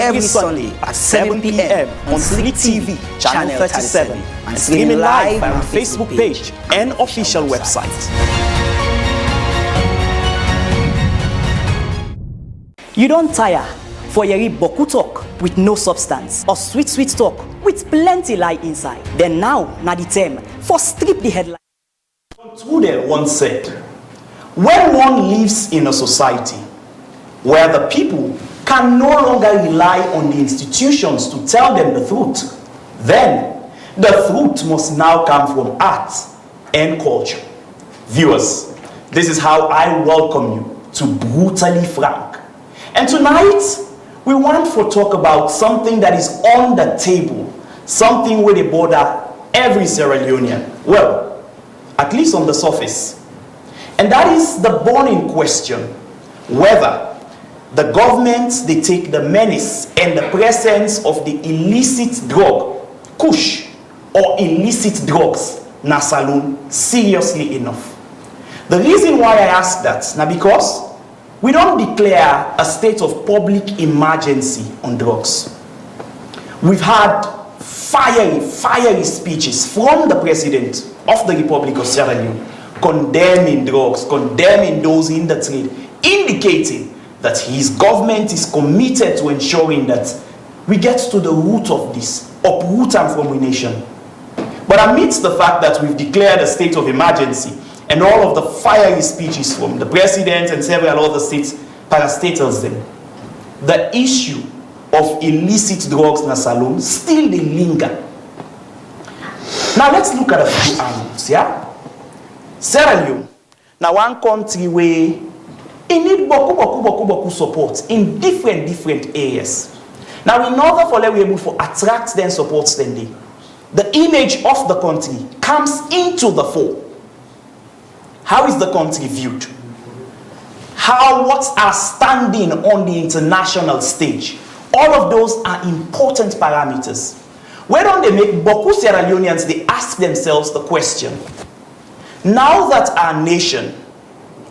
every Sunday at 7 p.m. on Slick TV, channel 37, and streaming live on our Facebook page and official website. You don't tire for your boku talk with no substance or sweet talk with plenty lie inside. Then now, na the term for strip the headline. Tudor once said, when one lives in a society where the people can no longer rely on the institutions to tell them the truth, then the truth must now come from art and culture. Viewers, this is how I welcome you to Brutally Frank. And tonight, we want to talk about something that is on the table, something where they bother every Sierra Leonean. Well, at least on the surface. And that is the burning question, whether the government, they take the menace and the presence of the illicit drug, kush, or illicit drugs, Nasaloon, seriously enough. The reason why I ask that, now because we don't declare a state of public emergency on drugs. We've had fiery speeches from the President of the Republic of Sierra Leone condemning drugs, condemning those in the trade, indicating that his government is committed to ensuring that we get to the root of this, uproot them from the nation. But amidst the fact that we've declared a state of emergency and all of the fiery speeches from the president and several other states, parastatals them, the issue of illicit drugs in Nasaloon still they linger. Now let's look at a few angles, yeah? Sierra Leone, now one country where it need boku support in different areas. Now in order for them to be able to attract them, support them, the image of the country comes into the fore. How is the country viewed? What's our standing on the international stage? All of those are important parameters. Where don't they make boku Sierra Leoneans, they ask themselves the question, now that our nation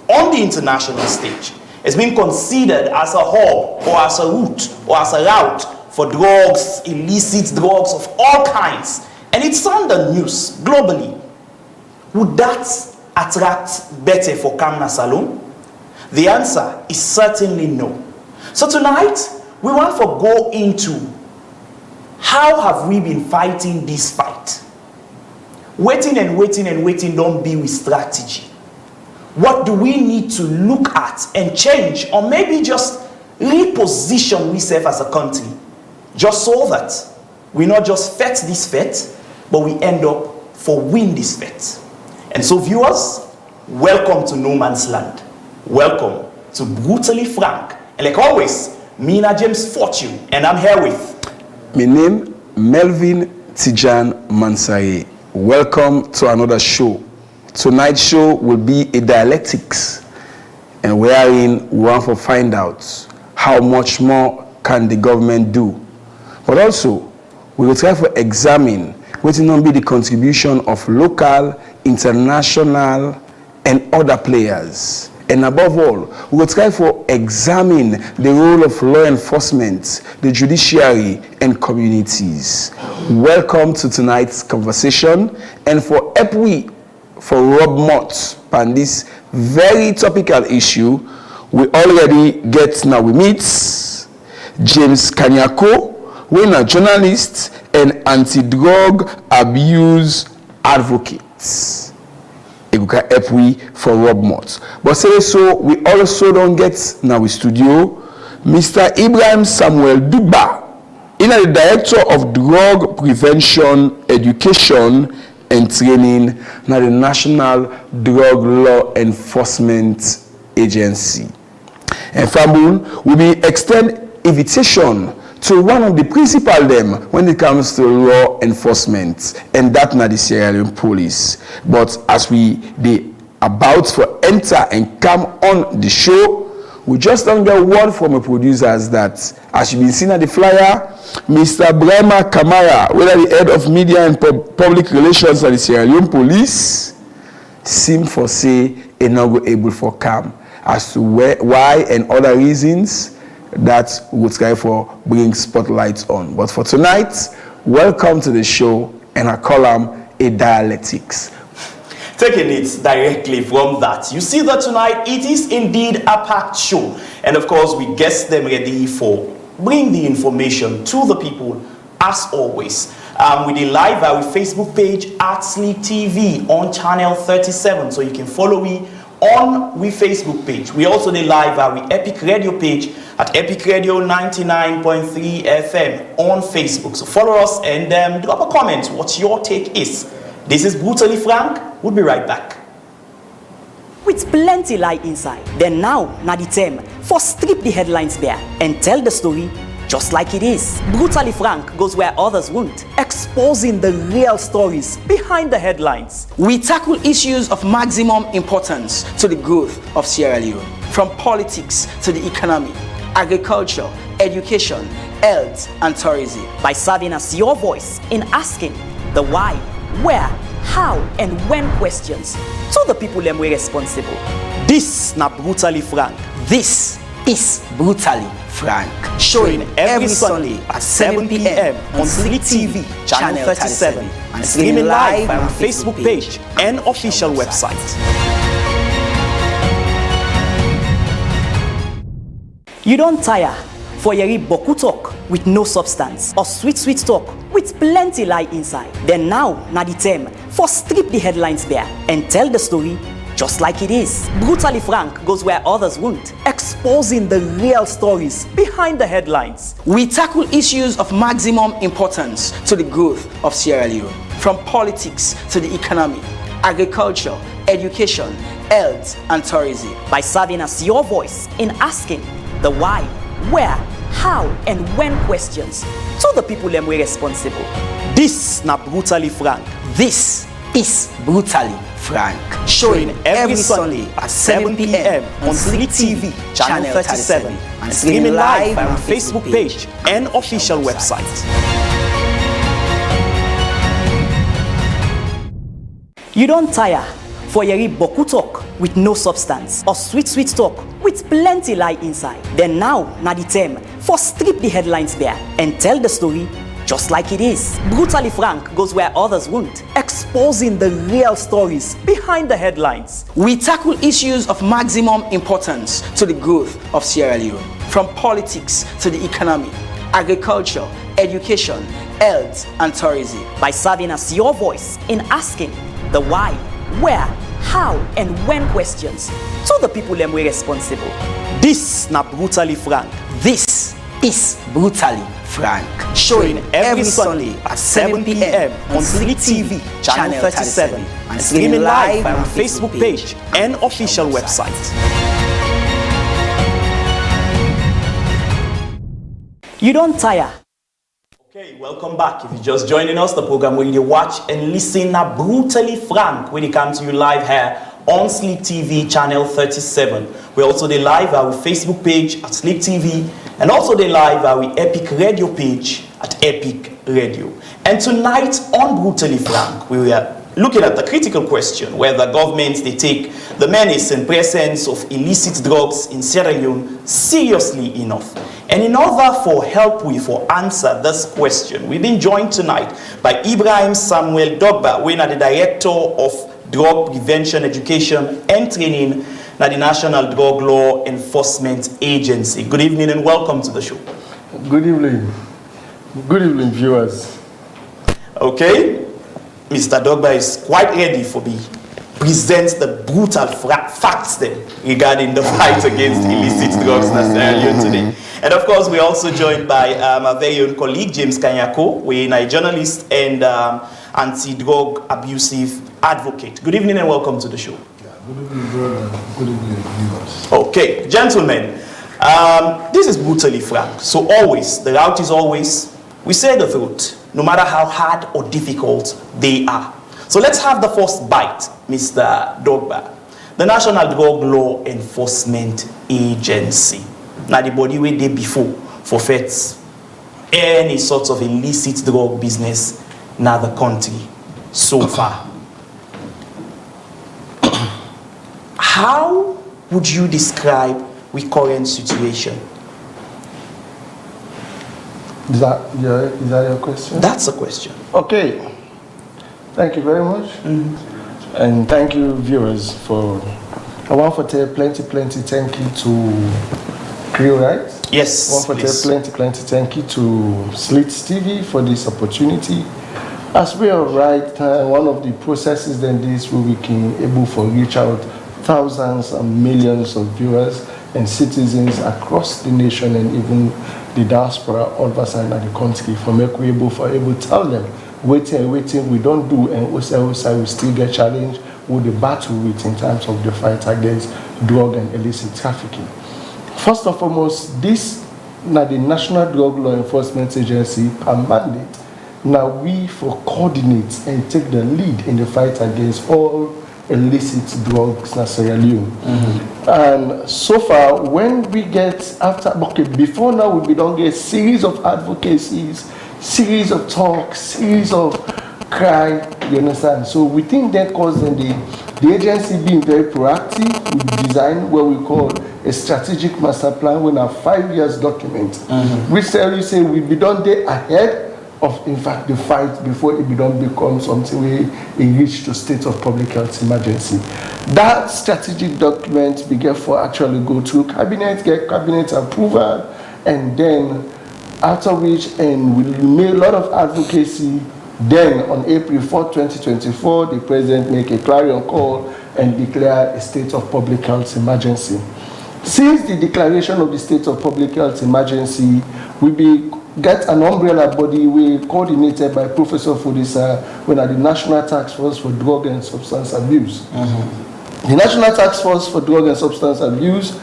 on the international stage has been considered as a hub or as a route or as a route for drugs, illicit drugs of all kinds, and it's on the news globally, would that attract better for Kam Nasaloon? The answer is certainly no. So tonight, we want to go into how have we been fighting this fight? Waiting don't be with strategy. What do we need to look at and change, or maybe just reposition ourselves as a country, just so that we not just fight this fight, but we end up for win this fight. And so viewers, welcome to No Man's Land. Welcome to Brutally Frank. And like always, me na James Fortune, and I'm here with... My name, Melvin Tijan Mansaye. Welcome to another show. Tonight's show will be a dialectics, and wherein we want to find out how much more can the government do. But also, we will try to examine what will be the contribution of local, international, and other players. And above all, we will try to examine the role of law enforcement, the judiciary, and communities. Welcome to tonight's conversation, and for EPWI, for Rob Mott on this very topical issue, we already get now we meet James Kanyako, who is a journalist and anti-drug abuse advocate. Eguka EPWI for Rob Mott. But say so, we also don't get now we studio Mr. Ibrahim Samuel Duba, the director of drug prevention, education, and training na the National Drug Law Enforcement Agency. And Fambul will be extend invitation to one of the principal them when it comes to law enforcement, and that na the Sierra Leone Police. But as we be about to enter and come on the show, we just don't get word from the producers that, as you've been seeing at the flyer, Mr. Brema Kamara, whether the head of media and public relations at the Sierra Leone Police, seem for say not able for come. As to why and other reasons, that we would try for bring spotlights on. But for tonight, welcome to the show, and I call them a dialectics. Taking it directly from that, you see that tonight it is indeed a packed show, and of course we get them ready for bring the information to the people as always. We did live our Facebook page at Sleep TV on channel 37, so you can follow me on we Facebook page. We also did live our Epic Radio page at Epic Radio 99.3 FM on Facebook. So follow us and drop a comment what your take is. This is Brutally Frank. We'll be right back. With plenty lie inside, then now na the time for strip the headlines bare and tell the story just like it is. Brutally Frank goes where others won't, exposing the real stories behind the headlines. We tackle issues of maximum importance to the growth of Sierra Leone, from politics to the economy, agriculture, education, health, and tourism. By serving as your voice in asking the why, where, how, and when questions to the people them we responsible. This na Brutally Frank. This is Brutally Frank, showing every Sunday at 7 p.m. on Sleep TV, channel 37, and streaming live on our Facebook page and official website. You don't tire for your boku talk with no substance or sweet talk with plenty lie inside. Then now na the time for strip the headlines bare and tell the story just like it is. Brutally Frank goes where others won't, exposing the real stories behind the headlines. We tackle issues of maximum importance to the growth of Sierra Leone, from politics to the economy, agriculture, education, health, and tourism. By serving as your voice in asking the why, where, how, and when questions to the people them we responsible. This na Brutally Frank. This is Brutally Frank, showing every Sunday at 7 p.m. on Sleep TV, channel 37, and streaming live on our Facebook page and official website. You don't tire for your boku talk with no substance or sweet talk with plenty lie inside. Then now na the time for strip the headlines bare and tell the story just like it is. Brutally Frank goes where others won't, exposing the real stories behind the headlines. We tackle issues of maximum importance to the growth of Sierra Leone, from politics to the economy, agriculture, education, health, and tourism. By serving as your voice in asking the why, where, how, and when questions to the people them we responsible. This na Brutally Frank. This is Brutally Frank, showing every Sunday at 7 p.m. on Sleep TV, channel 37, and streaming live on our Facebook page and official website. You don't tire. Okay, welcome back. If you're just joining us, the program where you watch and listen na Brutally Frank when it comes to you live here on Sleep TV, channel 37. We're also the live our Facebook page at Sleep TV, and also the live our Epic Radio page at Epic Radio. And tonight on Brutally Frank, we are looking at the critical question whether governments they take the menace and presence of illicit drugs in Sierra Leone seriously enough. And in order for help we for answer this question, we've been joined tonight by Ibrahim Samuel Dogba, we are the Director of Drug Prevention Education and Training at the National Drug Law Enforcement Agency. Good evening and welcome to the show. Good evening. Good evening, viewers. Okay, Mr. Dogba is quite ready for me. Presents the brutal facts then regarding the fight against illicit drugs in Sierra Leone today. And of course, we're also joined by our very own colleague, James Kanyako. We're a journalist and anti-drug abusive advocate. Good evening and welcome to the show. Good evening, brother. Good evening, viewers. Okay, gentlemen, this is Brutally Frank. So always, the route is always, we say the truth, no matter how hard or difficult they are. So let's have the first bite, Mr. Dogba. The National Drug Law Enforcement Agency. Now the body where they before forfeits any sort of illicit drug business in the country so far. How would you describe the current situation? Is that your question? That's a question. Okay. Thank you very much. And thank you, viewers, for. I want to tell plenty thank you to Crew, right? Yes, I want to tell plenty thank you to Slits TV for this opportunity. As we are right, one of the processes then this where we can able to reach out thousands and millions of viewers and citizens across the nation and even the diaspora all of us in the country for make we able to tell them waiting we don't do and also we still get challenged with the battle with in terms of the fight against drug and illicit trafficking. First and foremost, this now the National Drug Law Enforcement Agency per mandate. Now we for coordinate and take the lead in the fight against all illicit drugs in Sierra Leone. And so far, when we get before now we don't get series of advocacies, series of talks, series of cry, you understand? So we think that cause then the agency being very proactive, we design what we call a strategic master plan with a 5 years document. Which tell you say we be done there ahead of in fact the fight before it don't become something where it reach to state of public health emergency. That strategic document began for actually go through cabinet, get cabinet approval, and then after which and we made a lot of advocacy. Then on April 4, 2024, the president make a clarion call and declare a state of public health emergency. Since the declaration of the state of public health emergency, we get an umbrella body we coordinated by Professor Fodisa when at the National Task Force for Drug and Substance Abuse. The National Task Force for Drug and Substance Abuse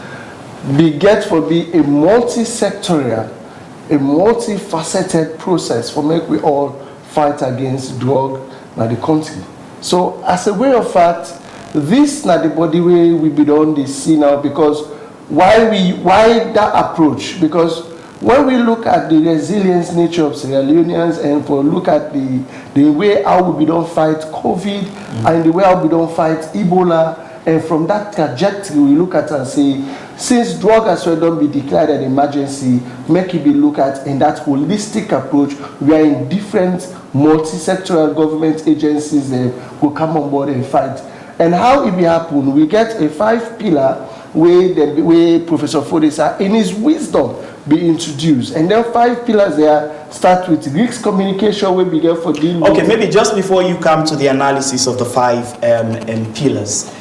beget for be a multi-sectorial, a multifaceted process for make we all fight against drug in the country. So as a way of fact, this na the body way we be done this see now because why that approach? Because when we look at the resilience nature of Sierra Leoneans and for look at the way how we don't fight COVID and the way how we don't fight Ebola, and from that trajectory we look at and say, since drug as well don't be declared an emergency, make it be looked at in that holistic approach. We are in different multi-sectoral government agencies that will come on board and fight. And how it will happen? We get a 5-pillar way Professor Fodisa in his wisdom be introduced. And then 5 pillars there start with risk communication we begin for dealing Okay, maybe just before you come to the analysis of the 5 pillars.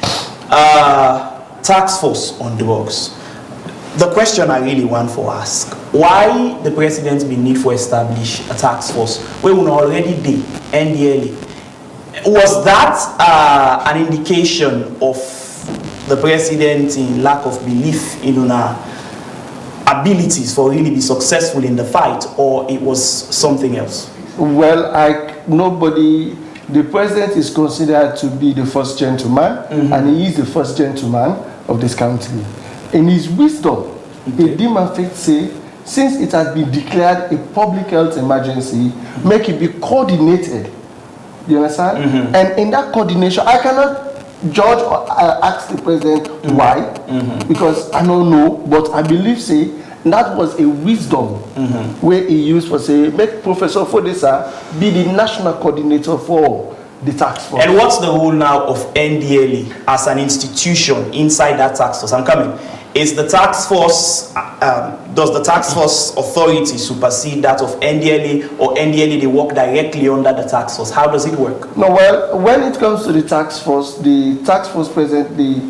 Task force on drugs. The question I really want to ask, why the president be need for establish a task force we will already do NDLA? Was that an indication of the president in lack of belief in abilities for really be successful in the fight, or it was something else? Well, the president is considered to be the first gentleman, and he is the first gentleman of this country. In his wisdom, he demonstrates say, since it has been declared a public health emergency, make it be coordinated. You understand? And in that coordination, I cannot judge or ask the president why, because I don't know, but I believe say that was a wisdom where he used for say make Professor Fodisa be the national coordinator for the task force. And what's the role now of NDLA as an institution inside that task force? I'm coming. Is the task force, does the task force authority supersede that of NDLA, or NDLA they work directly under the task force? How does it work? No, well, when it comes to the task force presently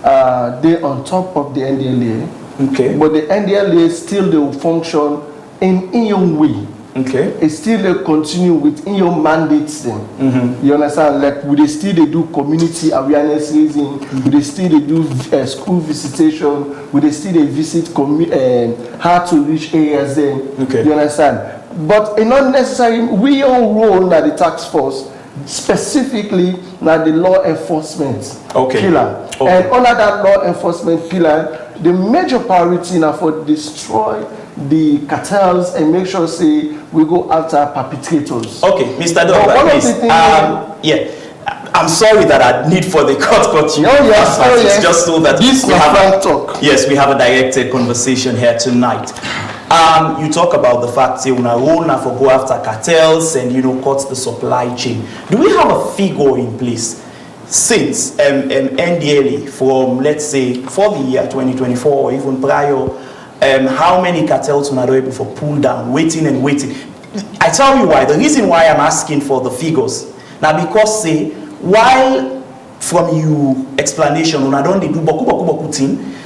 they're on top of the NDLA. Okay. But the NDLA still will function in your way. Okay. It still continue with in your mandates then. You understand? Like we still do community awareness raising, we still do school visitation, we still visit hard to reach areas then. Okay. You understand? But it's not necessarily we all role at the task force, specifically now the law enforcement pillar. Okay. And under that law enforcement pillar, the major priority now for destroy the cartels and make sure say we go after perpetrators. Okay, Mr. Douglas, please. Yeah. I'm sorry that I need for the cut. Yes, it's just so that this we have talk. Yes, we have a directed conversation here tonight. You talk about the fact say una role na for go after cartels and cut the supply chain. Do we have a figure in place since NDLEA from, let's say, for the year 2024 or even prior, how many cartels una able for pull down, waiting? I tell you why. The reason why I'm asking for the figures now, because say while from you explanation una don dey do boku thing,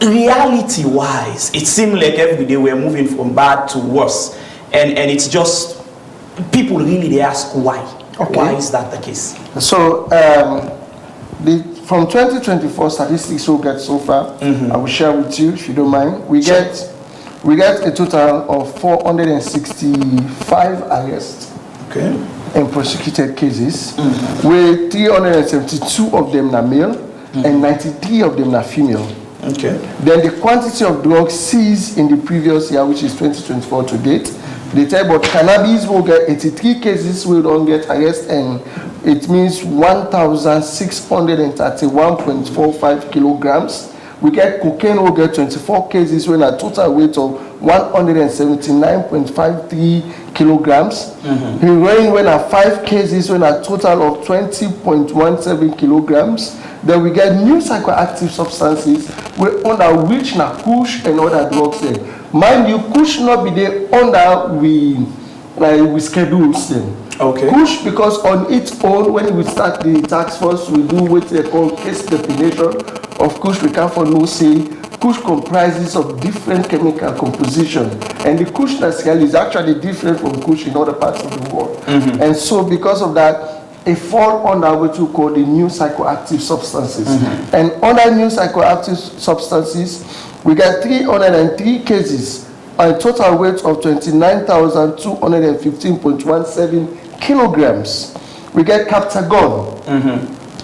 reality wise it seems like every day we're moving from bad to worse, and it's just people really they ask why. Okay. Why is that the case? So from 2024 statistics we'll get so far, I will share with you if you don't mind. We get a total of 465 arrests, okay, and prosecuted cases, where 372 of them are male and 93 of them are female. Okay. Then the quantity of drugs seized in the previous year, which is 2024 to date, they tell about cannabis will get 83 cases, we don't get arrested, and it means 1,631.45 kilograms. We get cocaine, we'll get 24 cases with a total weight of 179.53 kilograms. Heroin went at 5 cases with a total of 20.17 kilograms. Then we get new psychoactive substances under which na kush and other drugs there. Mind you, kush not be there under we schedules them. Okay. Kush, because on its own, when we start the task force, we do what they call case definition of kush. We can for no say kush comprises of different chemical composition, and the kush nasal is actually different from kush in other parts of the world. And so because of that, it fall under what we call the new psychoactive substances. And under new psychoactive substances, we get 303 cases, a total weight of 29,215.17 kilograms. We get Captagon.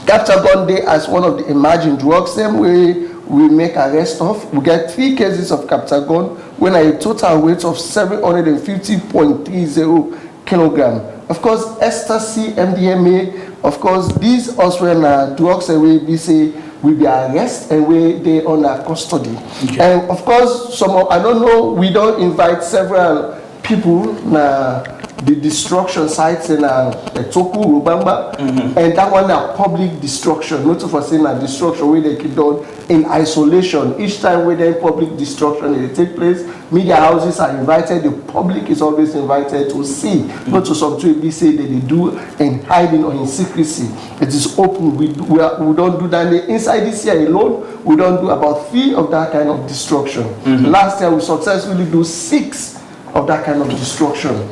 Captagon Day as one of the emerging drugs, same way we make arrest of. We get 3 cases of Captagon when a total weight of 750.30 kilogram. Of course, ecstasy, MDMA, of course, these also are drugs and we say we be arrested and we they under custody. Okay. And of course, I don't know, we don't invite several people na the destruction sites in Toku, Rubamba, and that one are public destruction, not for saying a destruction where they keep done in isolation. Each time where there public destruction they take place, media houses are invited, the public is always invited to see, not to some to be say that they do in hiding or in secrecy. It is open. We don't do that. Inside this year alone, we don't do about 3 of that kind of destruction. Last year we successfully do 6 of that kind of destruction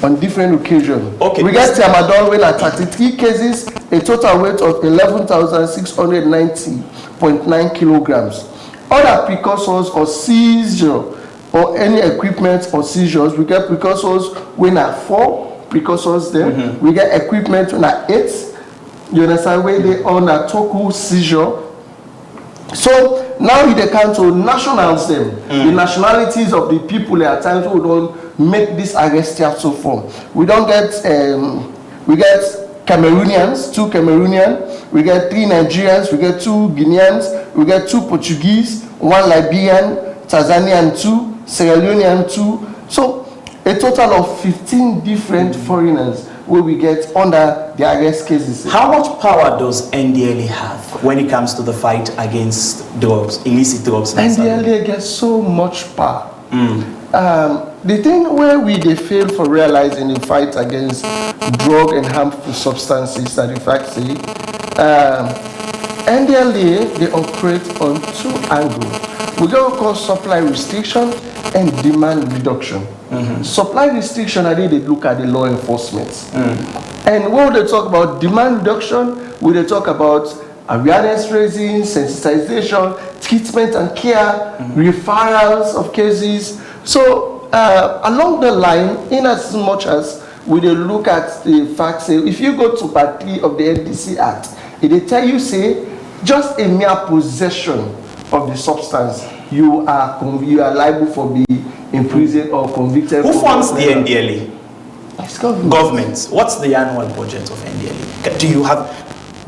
on different occasions. Okay. We get Tramadol when at 33 cases, a total weight of 11,690.9 kilograms. Other precursors or seizure or any equipment or seizures, we get precursors when at 4 precursors then. We get equipment when at 8. You understand where they on a total seizure. So now they come to nationals them, the nationalities of the people at times who don't make this arrest here so far. We don't get we get Cameroonians, 2 Cameroonian, we get 3 Nigerians, we get 2 Guineans, we get 2 Portuguese, 1 Liberian, Tanzanian 2, Sierra Leonean 2. So a total of 15 different foreigners where we get under the arrest cases. How much power does NDLEA have when it comes to the fight against drugs, illicit drugs? NDLEA gets so much power. The thing where they fail for realizing the fight against drug and harmful substances that in fact say NDLEA they operate on 2 angles. We go call supply restriction and demand reduction. Supply restriction, I think they look at the law enforcement. And when they talk about demand reduction, when they talk about awareness raising, sensitization, treatment and care, referrals of cases. So along the line, in as much as we look at the fact, say, if you go to part 3 of the NDC Act, they tell you, say, just a mere possession of the substance, you are liable for being imprisoned or convicted. Who funds the NDLEA? It's government. Government. What's the annual budget of NDLEA? Do you have?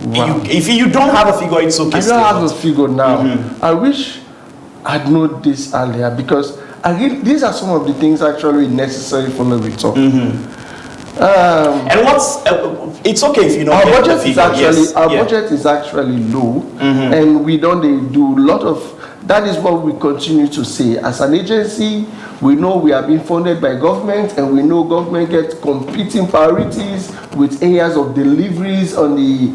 Wow. If you don't have a figure, it's okay. I don't have a figure now. I wish I'd known this earlier because these are some of the things actually necessary for me to talk. And what's it's okay if you know our the budget figure. Budget is actually low, and we don't do a lot of. That is what we continue to say. As an agency, we know we are being funded by government, and we know government gets competing priorities with areas of deliveries on the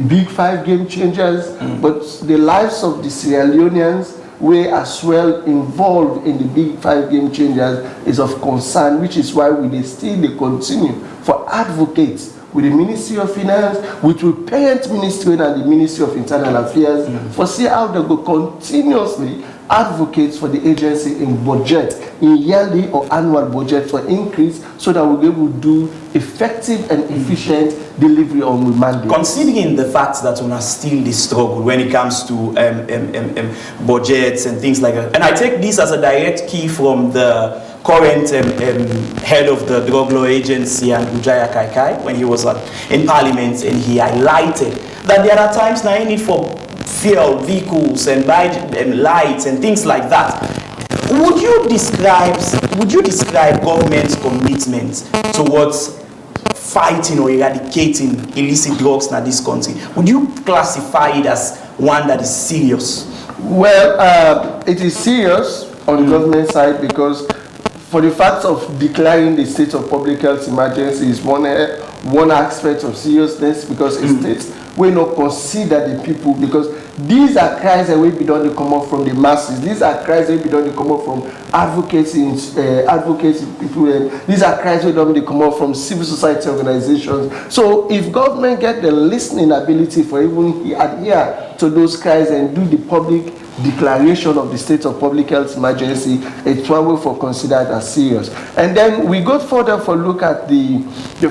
big 5 game changers. But the lives of the Sierra Leoneans were as well involved in the big 5 game changers is of concern, which is why we still continue for advocates with the Ministry of Finance, with the parent ministry and the Ministry of Internal Affairs, for see how they go continuously advocate for the agency in budget, in yearly or annual budget for increase, so that we'll be able to do effective and efficient delivery on the mandate. Considering the fact that we are still the struggle when it comes to budgets and things like that, and I take this as a direct key from the current head of the Drug Law Agency, and Ujaya Kaikai, when he was in Parliament, and he highlighted that there are times now you need for fuel vehicles and buy lights and things like that. Would you describe government's commitment towards fighting or eradicating illicit drugs in this country? Would you classify it as one that is serious? Well, it is serious on the government side, because for the fact of declaring the state of public health emergency is one aspect of seriousness, because states will not consider the people, because these are cries that will be done to come up from the masses. These are cries that will be done to come up from advocacy people. These are cries that will be done to come up from civil society organizations. So if government get the listening ability for even adhere to those cries and do the public declaration of the state of public health emergency, it's one way for considered as serious. And then we go further for look at the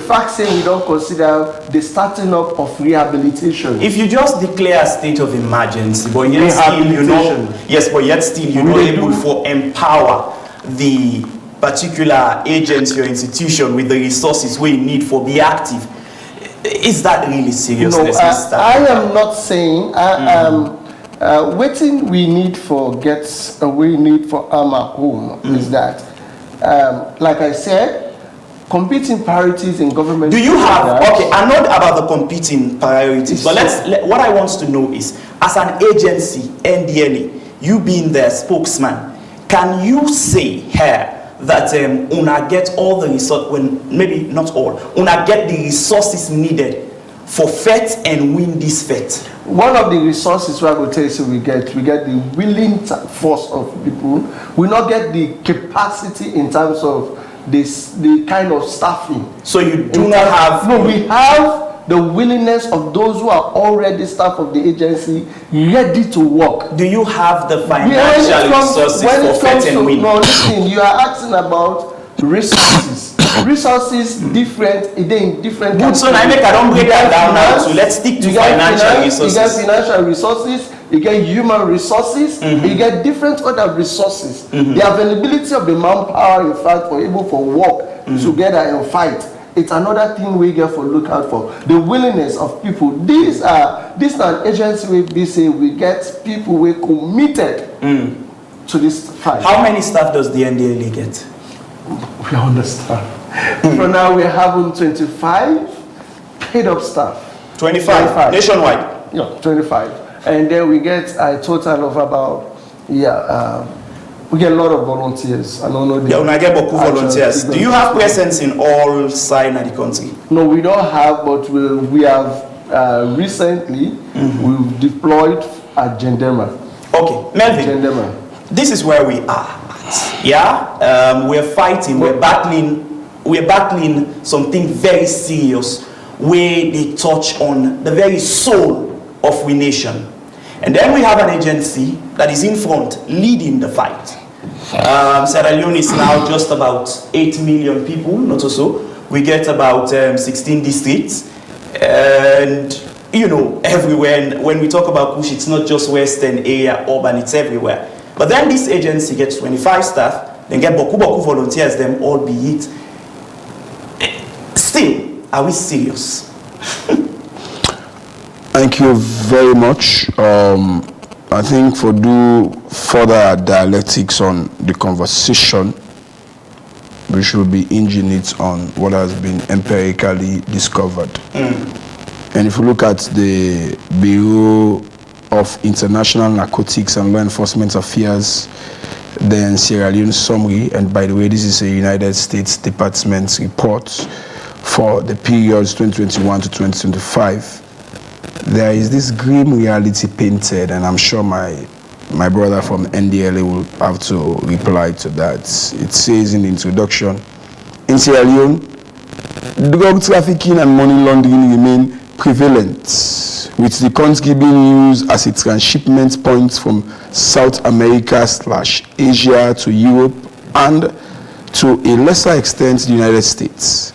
fact saying we don't consider the starting up of rehabilitation. If you just declare a state of emergency, but yet still you know, you're not able to empower the particular agency or institution with the resources we need for be active, is that really serious? No, I am not saying. What we need for Arm at Home is that, like I said, competing priorities in government. Do you have, okay, I'm not about the competing priorities, but what I want to know is, as an agency, NDLA, you being their spokesman, can you say here that UNA get all the resources, when maybe not all, UNA get the resources needed for FET and win this FET? One of the resources we are going to tell you we get the willing force of people. We not get the capacity in terms of the kind of staffing. So you do not have... No, we have the willingness of those who are already staff of the agency ready to work. Do you have the financial resources for FET and win? No, listen, you are asking about resources. Resources different, in different. Good, so I don't break that down now. So let's stick to financial resources. You get financial resources, you get human resources, you get different other resources. The availability of the manpower, in fact, for able to work together and fight. It's another thing we get for look out for. The willingness of people. This is an agency where we say we get people who are committed to this fight. How many staff does the NDLA get? We understand. For now, we're having 25 paid up staff. 25 nationwide? Yeah, 25. And then we get a total of about, we get a lot of volunteers. I don't know. I get beaucoup volunteers. Do you have presence in all sides of the country? No, we don't have, but we have recently, we've deployed at Gendema. Okay, Melvin, Gendema. This is where we are. Yeah, we're fighting, we're battling something very serious where they touch on the very soul of we nation. And then we have an agency that is in front leading the fight. Sierra Leone is now just about 8 million people, not so. We get about 16 districts, and you know, everywhere. And when we talk about push, it's not just western area, urban, it's everywhere. But then this agency gets 25 staff, then get boku volunteers, them all be it. Still, are we serious? Thank you very much. I think for do further dialectics on the conversation, we should be hinging it on what has been empirically discovered. And if you look at the Bureau of International Narcotics and Law Enforcement Affairs, then Sierra Leone summary, and by the way, this is a United States Department report for the periods 2021 to 2025, there is this grim reality painted, and I'm sure my brother from NDLA will have to reply to that. It says in the introduction, in Sierra Leone, drug trafficking and money laundering remain prevalent, with the country being used as a transshipment point from South America/Asia to Europe and to a lesser extent the United States.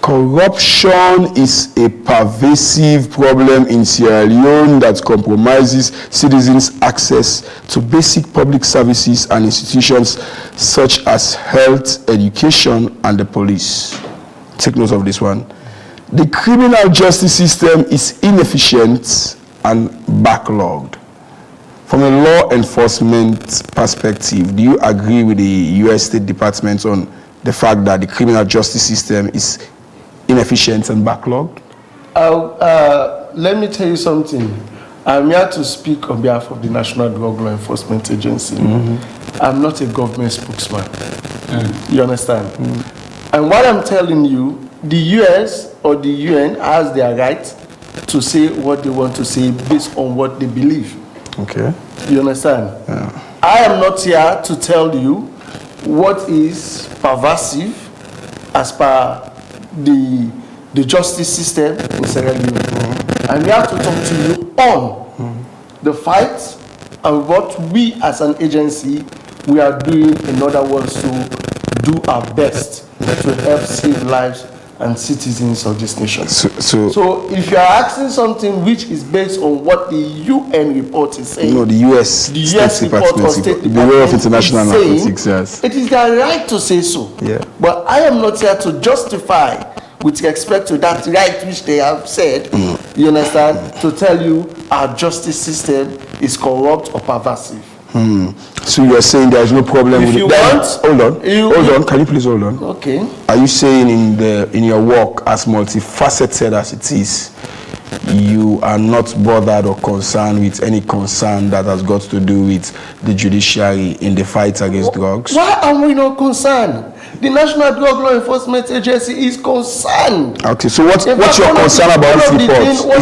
Corruption is a pervasive problem in Sierra Leone that compromises citizens' access to basic public services and institutions such as health, education, and the police. Take note of this one. The criminal justice system is inefficient and backlogged. From a law enforcement perspective, do you agree with the U.S. State Department on the fact that the criminal justice system is inefficient and backlogged? Let me tell you something. I'm here to speak on behalf of the National Drug Law Enforcement Agency. I'm not a government spokesman. You understand? And what I'm telling you, the US or the UN has their right to say what they want to say based on what they believe. Okay. You understand? Yeah. I am not here to tell you what is pervasive as per the justice system in Sierra Leone. I'm here to talk to you on the fight and what we as an agency we are doing in other words to do our best to help save lives and citizens of this nation. So if you are asking something which is based on what the UN report is saying, no, the US report or State Department Bureau of International is saying, Narcotics, yes. it is their right to say so. Yeah. But I am not here to justify with respect to that right which they have said, you understand, to tell you our justice system is corrupt or pervasive. So you are saying there is no problem If with you that? want, Hold on. Can you please hold on? Okay. Are you saying in your work, as multifaceted as it is, you are not bothered or concerned with any concern that has got to do with the judiciary in the fight against drugs? Why are we not concerned? The National Drug Law Enforcement Agency is concerned. Okay, so what's your concern about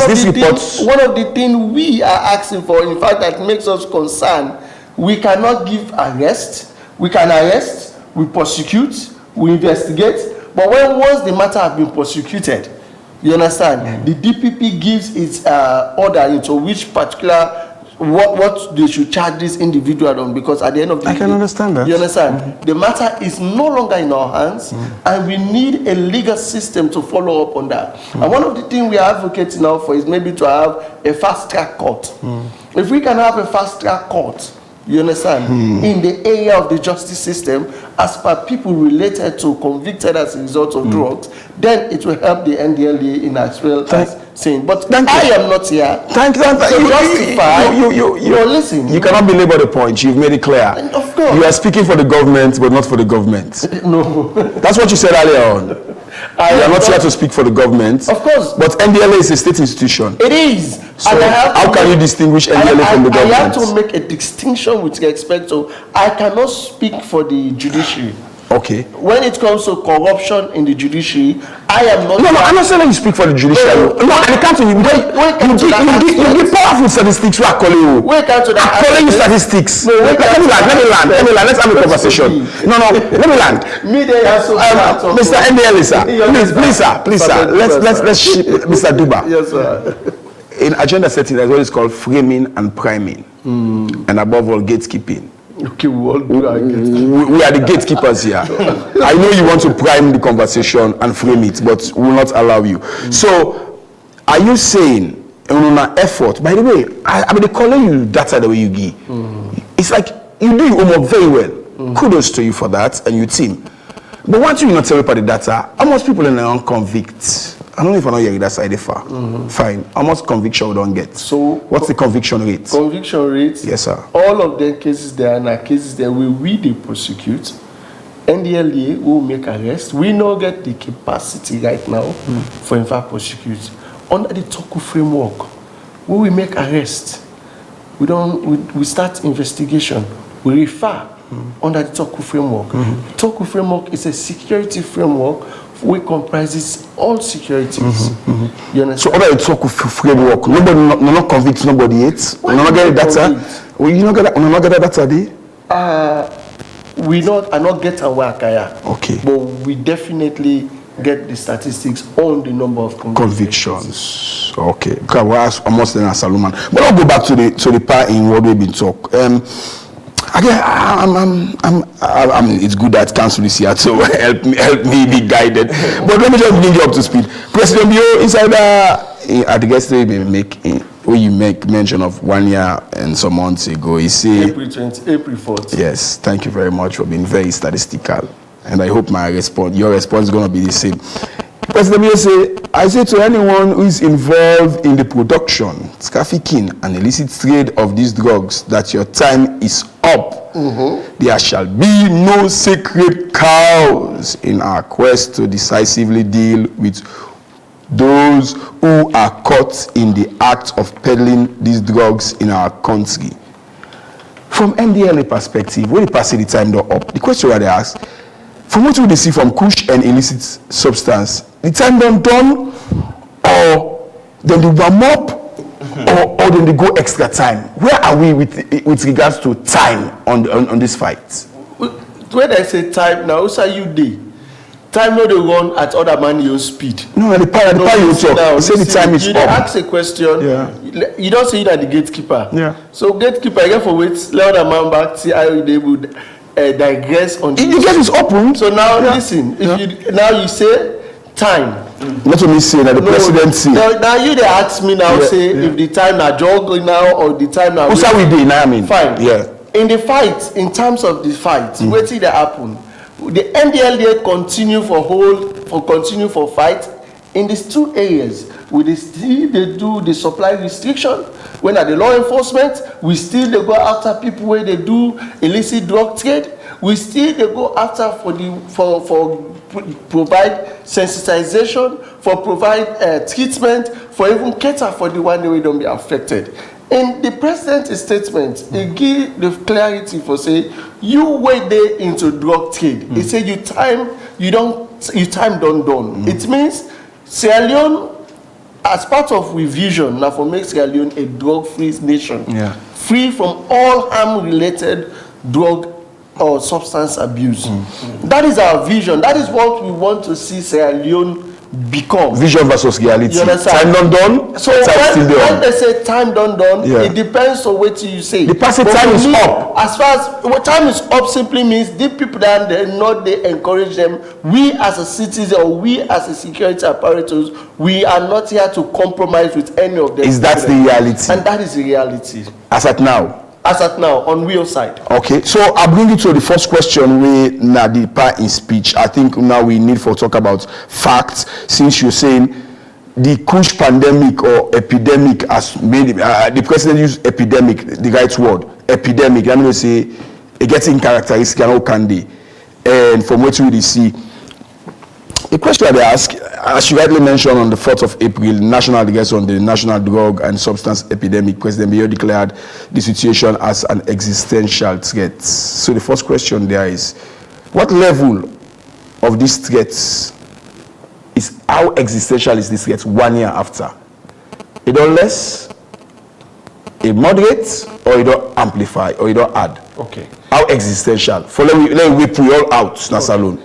this report? One of the things we are asking for, in fact, that makes us concerned, we cannot give arrest. We can arrest, we prosecute, we investigate, but once the matter has been prosecuted, you understand, the DPP gives its order into which particular what they should charge this individual on, because at the end of the day, I can understand that. You understand? The matter is no longer in our hands, and we need a legal system to follow up on that. And one of the things we are advocating now for is maybe to have a fast track court. If we can have a fast track court, you understand, in the area of the justice system, as per people related to convicted as a result of drugs, then it will help the NDLA in as well as saying. But I am not here to justify. Listen. You cannot belabor the point. You've made it clear. Of course. You are speaking for the government, but not for the government. No. That's what you said earlier on. You are not here to speak for the government. Of course. But NDLA is a state institution. It is. So how can you distinguish NDLA from the government? I have to make a distinction with respect to, I cannot speak for the judiciary. Okay. When it comes to corruption in the judiciary, I am not. No, I'm not saying you speak for the judiciary. No, I can't. You give powerful statistics. We are calling you. Wait, I'm calling you statistics. No, let me land. Let's have a conversation. No, let me land. Mr. NDLA, sir. Please, sir. Let's ship Mr. Duba. Yes, sir. In agenda setting, there's what is called framing and priming, and above all, gatekeeping. Okay, we are the gatekeepers here. I know you want to prime the conversation and frame it, but we will not allow you. So, are you saying, on an effort, by the way, I mean, they calling you data the way you give. It's like you do your homework very well. Kudos to you for that and your team. But once you not tell about the data, how much people are now convict I don't know if I know hearing that side far. Fine. How much conviction we don't get? So what's the conviction rate? Conviction rate? Yes, sir. All of the cases there are cases there where we they prosecute. NDLEA will make arrest. We now get the capacity right now for in fact prosecute. Under the TOCU framework, we will make arrest. We start investigation. We refer under the TOCU framework. TOCU framework is a security framework which comprises all securities. You understand? So under the TOCU framework, nobody not convict nobody yet. We not get data. We not get data there. We not get our kaya. Okay. But we definitely get the statistics on the number of convictions. Okay. Because we ask almost then as Salomon. But I'll go back to the part in what we've been talk. Again, it's good that council is here to help me be guided. But let me just bring you up to speed. President Bio, inside at the guest day you make mention of 1 year and some months ago, you see April 4th. Yes, thank you very much for being very statistical. And I hope your response is going to be the same. President Bio I say to anyone who is involved in the production, trafficking, and illicit trade of these drugs that your time is up. There shall be no sacred cows in our quest to decisively deal with those who are caught in the act of peddling these drugs in our country. From NDLEA perspective, when they pass the time up, the question that they ask, from what they see from kush and illicit substance, the time done, or then they warm up, or then they go extra time. Where are we with regards to time on this fight? When I say time, now also you day. Time no they run at other man your speed. No, the part you talk. Say the time is up. You ask a question. Yeah. You don't say you are the gatekeeper. Yeah. So gatekeeper, I get for wait. Let other man back. See how they would digress on. You get is open. So now listen. If you now you say time. Not only say that the presidency. Now you they ask me now say if the time na jog now or the time now. What's how we do now? I mean. Fine. Yeah. In the fight, in terms of the fight, what did happen? The NDLEA continue for fight in these two areas. We still they do the supply restriction. When at the law enforcement, we still they go after people where they do illicit drug trade. We still they go after for provide sensitization, for provide treatment, for even cater for the one that don't be affected. In the president's statement, he give the clarity for say you wait there into drug trade. He say you time don't done. It means Sierra Leone, as part of revision, now for make Sierra Leone a drug-free nation, free from all harm-related drug or substance abuse. That is our vision. That is what we want to see Sierra Leone become. Vision versus reality. You understand? Time done. So when they say time done, it depends on what you say. The passage time is up. As far as what time is up simply means the people that they encourage them. We as a citizen or we as a security apparatus, we are not here to compromise with any of them. Is that the reality? And that is the reality. As at now. As at now, on real side. Okay, so I bring you to the first question where Nadipa in speech. I think now we need to talk about facts, since you're saying the Kush pandemic or epidemic has made the president used epidemic, the right word, epidemic. I'm going to say it gets in characteristic and how can they? And from what we see, the question they ask, as you rightly mentioned, on the 4th of April, national address on the national drug and substance epidemic, President Bio declared the situation as an existential threat. So the first question there is, what level of these threats is, how existential is this threat 1 year after? It don't less, it moderate, or it don't amplify, or it don't add? Okay. How existential? For let me whip you all out, Nasalone.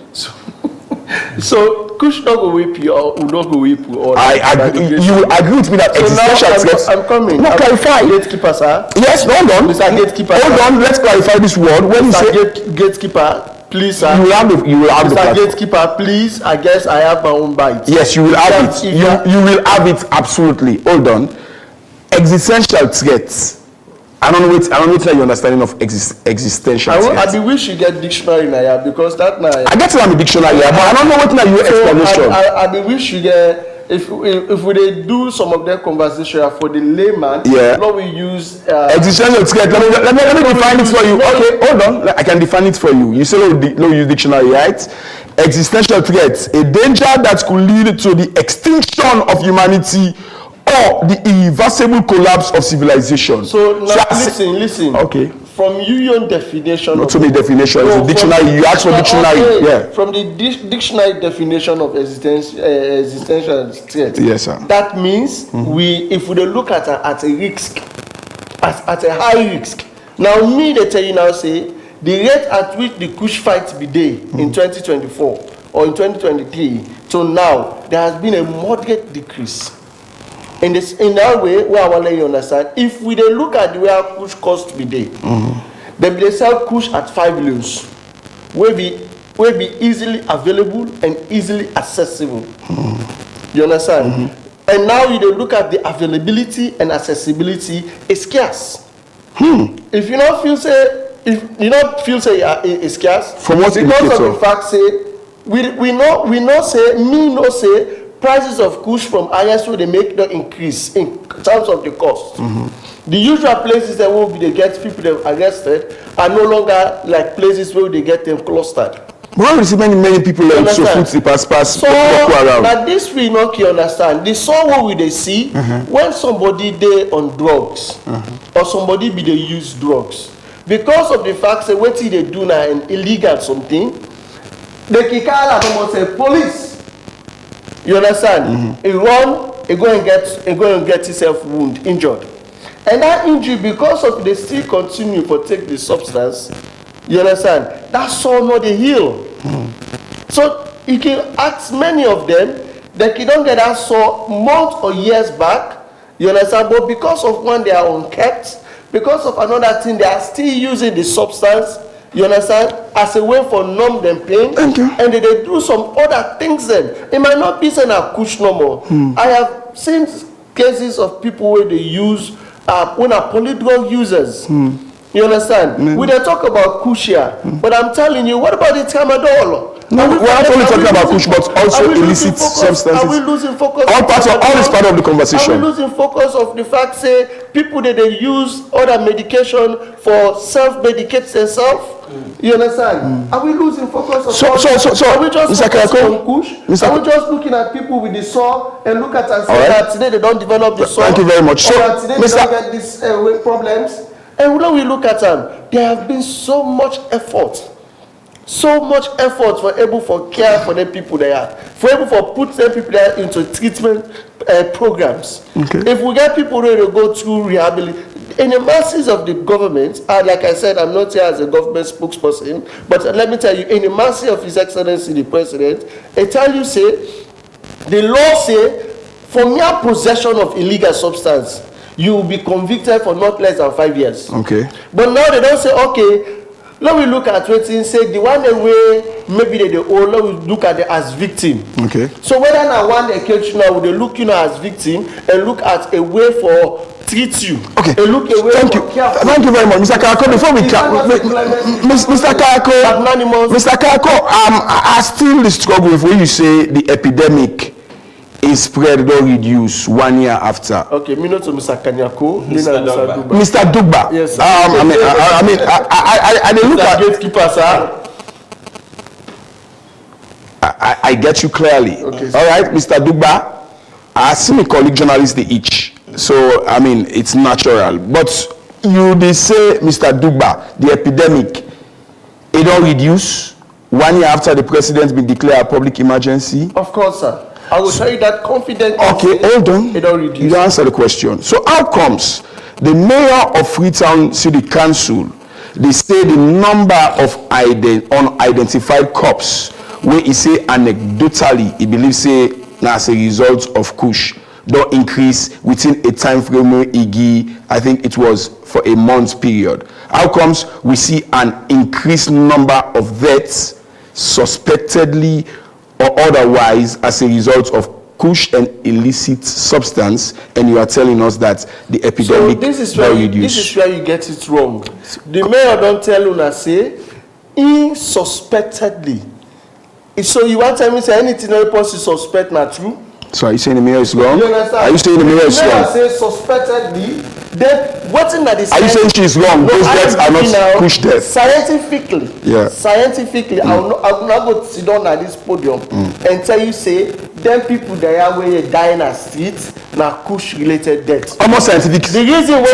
So Kush not go whip you or not go whip you all. I agree. You agree with me that existential threats. I'm coming. No, clarify. Gatekeeper, sir. Yes, hold on. Mr. Gatekeeper. Hold on. Let's clarify this word. When you say gatekeeper, please, sir. you will have the Mr. Gatekeeper, please. I guess I have my own bite. Yes, you will have it. You will have it absolutely. Hold on. Existential threats. I don't know what's your understanding of existential threats. I wish you get dictionary in here because that now. I get it on the dictionary, but I don't know what your explanation. I wish you get if we dey do some of that conversation for the layman, Yeah. now we use Existential threat. Let me define it for you. Okay, hold on. I can define it for you. You say no use dictionary, right? Existential threat, a danger that could lead to the extinction of humanity or the irreversible collapse of civilization. So now listen. Okay. From your definition. Not so many definitions. No, dictionary. You ask for dictionary. Okay. Yeah. From the dictionary definition of existential threat. Yes, sir. That means if we look at a risk, at a high risk. Now me they tell you now say the rate at which the Kush fight be day in 2024 or in 2023 till now, there has been a moderate decrease. In that way, where I want to let you understand, if we dey look at the way Kush cost be day, they sell Kush at 5 loads, will be easily available and easily accessible. You understand? And now you dey look at the availability and accessibility is scarce. If you don't feel say it's scarce, from what because indicator? of the fact say we know say prices of Kush from ISO they make the increase in terms of the cost. The usual places that will be they get people that arrested are no longer like places where they get them clustered. Why we see many people like so food pass so around? now this we not can understand. The so what we they see when somebody they on drugs or somebody be they use drugs because of the fact that what they do now and illegal something, they can call say police. You understand? He run, he go and get himself injured. And that injury, because of they still continue to take the substance, you understand? That's all not the heal. So you can ask many of them that you don't get that sore months or years back, you understand? But because of one they are unkept, because of another thing, they are still using the substance, you understand, as a way for numb them pain. Thank you. And they do some other things then. It might not be saying a Kush no more. I have seen cases of people where they use when are polydrug users. You understand? We don't talk about Kush here, but I'm telling you, what about the tramadol? No, we're not only talking about Kush, but also illicit substances. Are we losing focus? All is part of the conversation. Are we losing focus of the fact say people that they use other medication for self-medicate themselves? You understand? Are we losing focus of So, are we just Mr. focusing Kayako, on Kush? Are we just looking at people with the sore and look at and say that today they don't develop the sore? Thank you very much. So today they don't get these problems. And when we look at them, there have been so much effort for able for care for the people there, for able for put them people there into treatment programs. Okay. If we get people ready to go through rehabilitation, in the masses of the government, like I said, I'm not here as a government spokesperson, but let me tell you, in the masses of His Excellency the President, I tell you say, the law say, for mere possession of illegal substance, you will be convicted for not less than 5 years. Okay. But now they don't say, okay, let me look at waiting, say the one way maybe they owe, let me look at it as victim. Okay. So whether now one occasion now they look as victim and look at a way for treat you. Okay. And look a way Thank for you. care for Thank you very much, Mr. Kayako. Before we Mr. Kayako, I still struggle with when you say the epidemic is spread or reduced 1 year after. Okay, me not to Mr. Kanyako, Mr. Dugba. Mr. Dugba. Yes, sir. I look at gatekeeper, sir. I get you clearly. Okay, all right, Mr. Dugba. I see my colleague journalists they each, so I mean it's natural. But you they say, Mr. Dugba, the epidemic, it don't reduce 1 year after the president been declared a public emergency. Of course, sir. I will tell you that confidently. Okay, hold on. It don't reduce. You don't answer the question. So how comes the mayor of Freetown City Council, they say the number of unidentified cops, where he say anecdotally, he believes say as a result of Kush, don't increase within a time frame where I think it was for a month period. How comes we see an increased number of deaths suspectedly or otherwise as a result of Kush and illicit substance, and you are telling us that the epidemic will reduce? This is where you get it wrong. The mayor don't tell una say unsuspectedly. So you want to tell me say anything any person suspect not true? So are you saying the mayor is wrong? You understand? Are you saying the mayor is Mayor wrong? say suspectedly, then what in that is Are you saying she's wrong? Those deaths are not push deaths. Scientifically, Yeah. scientifically, I will not go sit down at this podium and tell you say, them people that are where you die in the streets, now kush related death. Almost scientific. The reason why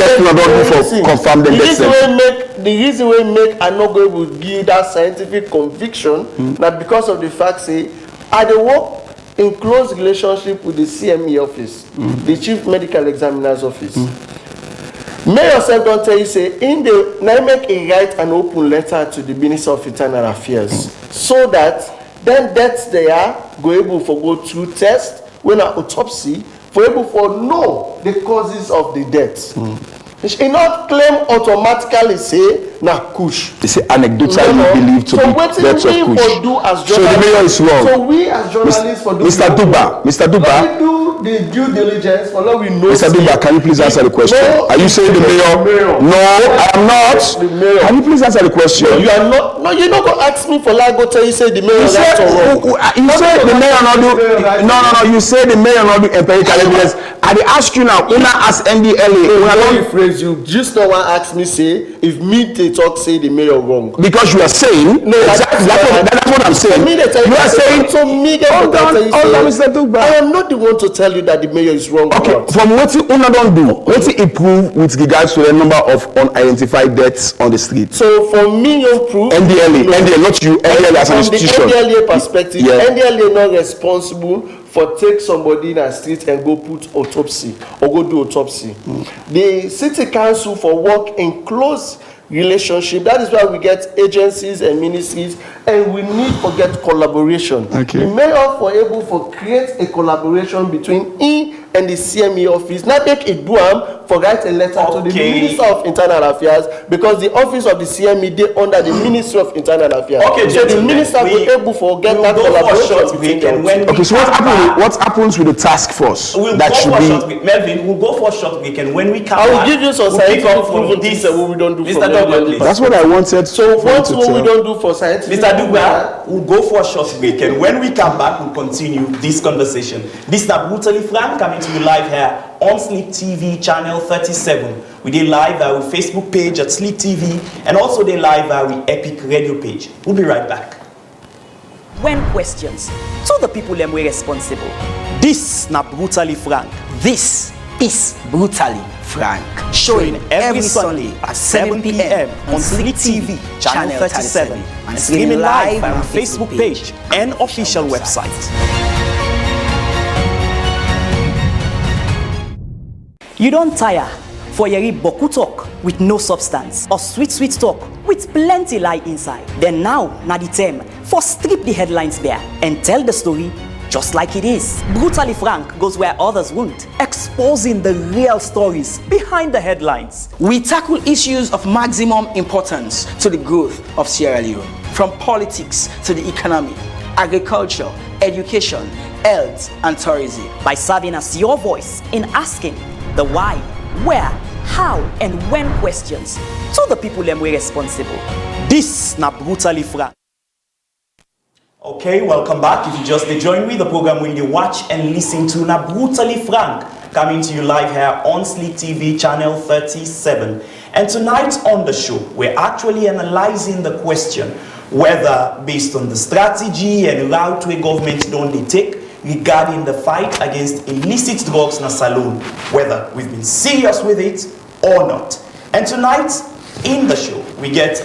the reason why make I not go able to give that scientific conviction now because of the fact say I dey work in close relationship with the CME office, the Chief Medical Examiner's office. Mayor self don't tell you say in the now make a write an open letter to the Minister of Internal Affairs so that then deaths they are go able for go through test when an autopsy for able for know the causes of the death. He not claim automatically say na kush. They say anecdotally believed to be deaths of kush. So the mayor is wrong. So we as journalists for Mr. Duba, we do the due diligence for what we know. Mr. Duba, can you please answer the question? No, are you saying the mayor? No, I am not. The mayor. Can you please answer the question? You are not. No, you're not gonna ask me for like go tell you say the mayor You right or wrong. you say the mayor not do. No. You say the mayor not do empirical evidence. I dey ask you now. Una ask NDLA. When I rephrase you, just no one ask me say if me they talk say the mayor wrong. Because you are saying. No, exactly. That's what I'm saying. Me they tell you are saying. So me they Hold on, Mr. Duba. I am not the one to tell you that the mayor is wrong. Okay, from what you una don't do, what you improve with regards to the number of unidentified deaths on the street? So for me, you prove NDLA, not you, NDLA as an institution. From the NDLA perspective, Yeah. NDLA not responsible for take somebody in a street and go put autopsy or go do autopsy. The city council for work in close relationship. That is why we get agencies and ministries, and we need to get collaboration. Okay. The mayor for able for create a collaboration between he and the CME office. Not make it do for write a letter to the Minister of Internal Affairs because the office of the CME they under the Ministry of Internal Affairs. Okay, so the minister will able for get that collaboration between them. Okay, so what happens with the task force? That should be. Melvin, we'll go for a short weekend. When we come I will back, give you some we'll pick scientific up from proven this. things that we don't do Mr. for Dugba, media. That's what I wanted. So what we tell. don't do for scientific. Mr. Dugba, we'll go for a short weekend. When we come back, we'll continue this conversation. This is Brutally Frank coming to you live here on Sleep TV channel 37. We did live with Facebook page at Sleep TV and also they live with Epic Radio page. We'll be right back. When questions, so the people them were responsible. This na Brutally Frank. This is Brutally Frank. Showing every Sunday at 7 p.m. on Sleep TV channel 37 and streaming live on Facebook page and official website. You don't tire for your boku talk with no substance or sweet talk with plenty lie inside. Then now, na the time for strip the headlines bare and tell the story just like it is. Brutally Frank goes where others won't, exposing the real stories behind the headlines. We tackle issues of maximum importance to the growth of Sierra Leone, from politics to the economy, agriculture, education, health, and tourism. By serving as your voice in asking the why, where, how, and when questions, so the people them were responsible. This na Brutally Frank. Okay, welcome back. If you just joined me, the program where you watch and listen to na Brutally Frank coming to you live here on Sleep TV channel 37. And tonight on the show, we're actually analyzing the question whether based on the strategy and route to a government don't they take regarding the fight against illicit drugs in Salone, whether we've been serious with it or not. And tonight in the show, we get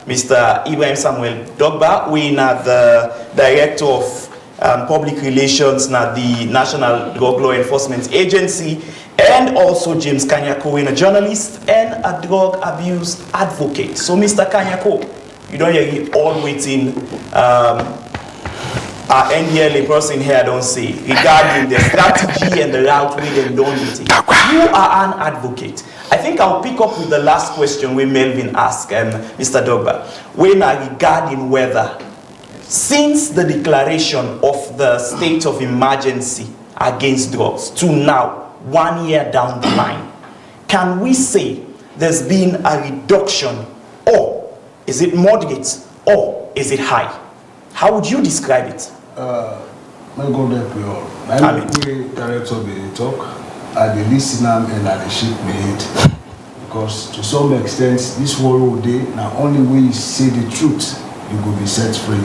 Mr. Ibrahim Samuel Dogba, we are the Director of Public Relations at the National Drug Law Enforcement Agency, and also James Kanyako, a journalist and a drug abuse advocate. So Mr. Kanyako, you don't hear all waiting our NDLA person here don't say regarding the strategy and the route we then don't take. You are an advocate. I think I'll pick up with the last question we Melvin asked Mr. Dogba. When regarding whether since the declaration of the state of emergency against drugs to now, 1 year down the line, can we say there's been a reduction, or is it moderate, or is it high? How would you describe it? May God help you all. I Amen. will director the talk at the listener and at the sheep made. Because to some extent, this world day, now only way you say the truth, you will be set free.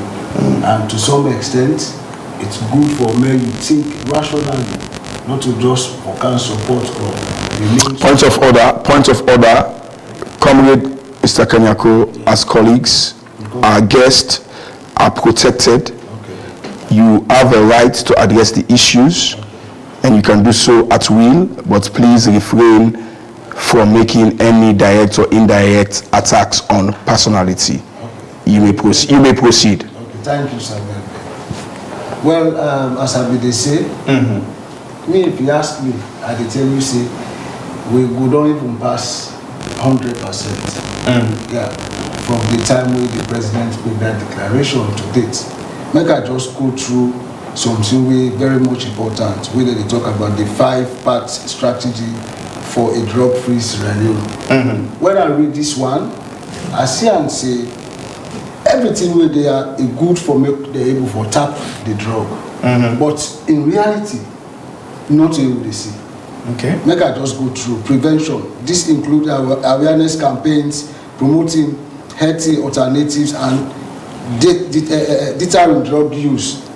And to some extent, it's good for men you think rationally, not to just for can support or remain. Point of order. Comrade Mr. Kanyako, as colleagues, our guests are protected. You have a right to address the issues, and you can do so at will, but please refrain from making any direct or indirect attacks on personality. You may proceed. Okay, thank you, sir. Well, as I be they say, me if you ask me, I dey tell you say we don't even pass 100%. Yeah, from the time when the president made that declaration to date. Make I just go through something way very much important, where they talk about the 5-part strategy for a drug-free Sierra Leone. When I read this one, I see and say everything where they are good for make they able for tap the drug, but in reality, not able to see. Okay. Make I just go through prevention. This includes awareness campaigns, promoting healthy alternatives and deterring drug use.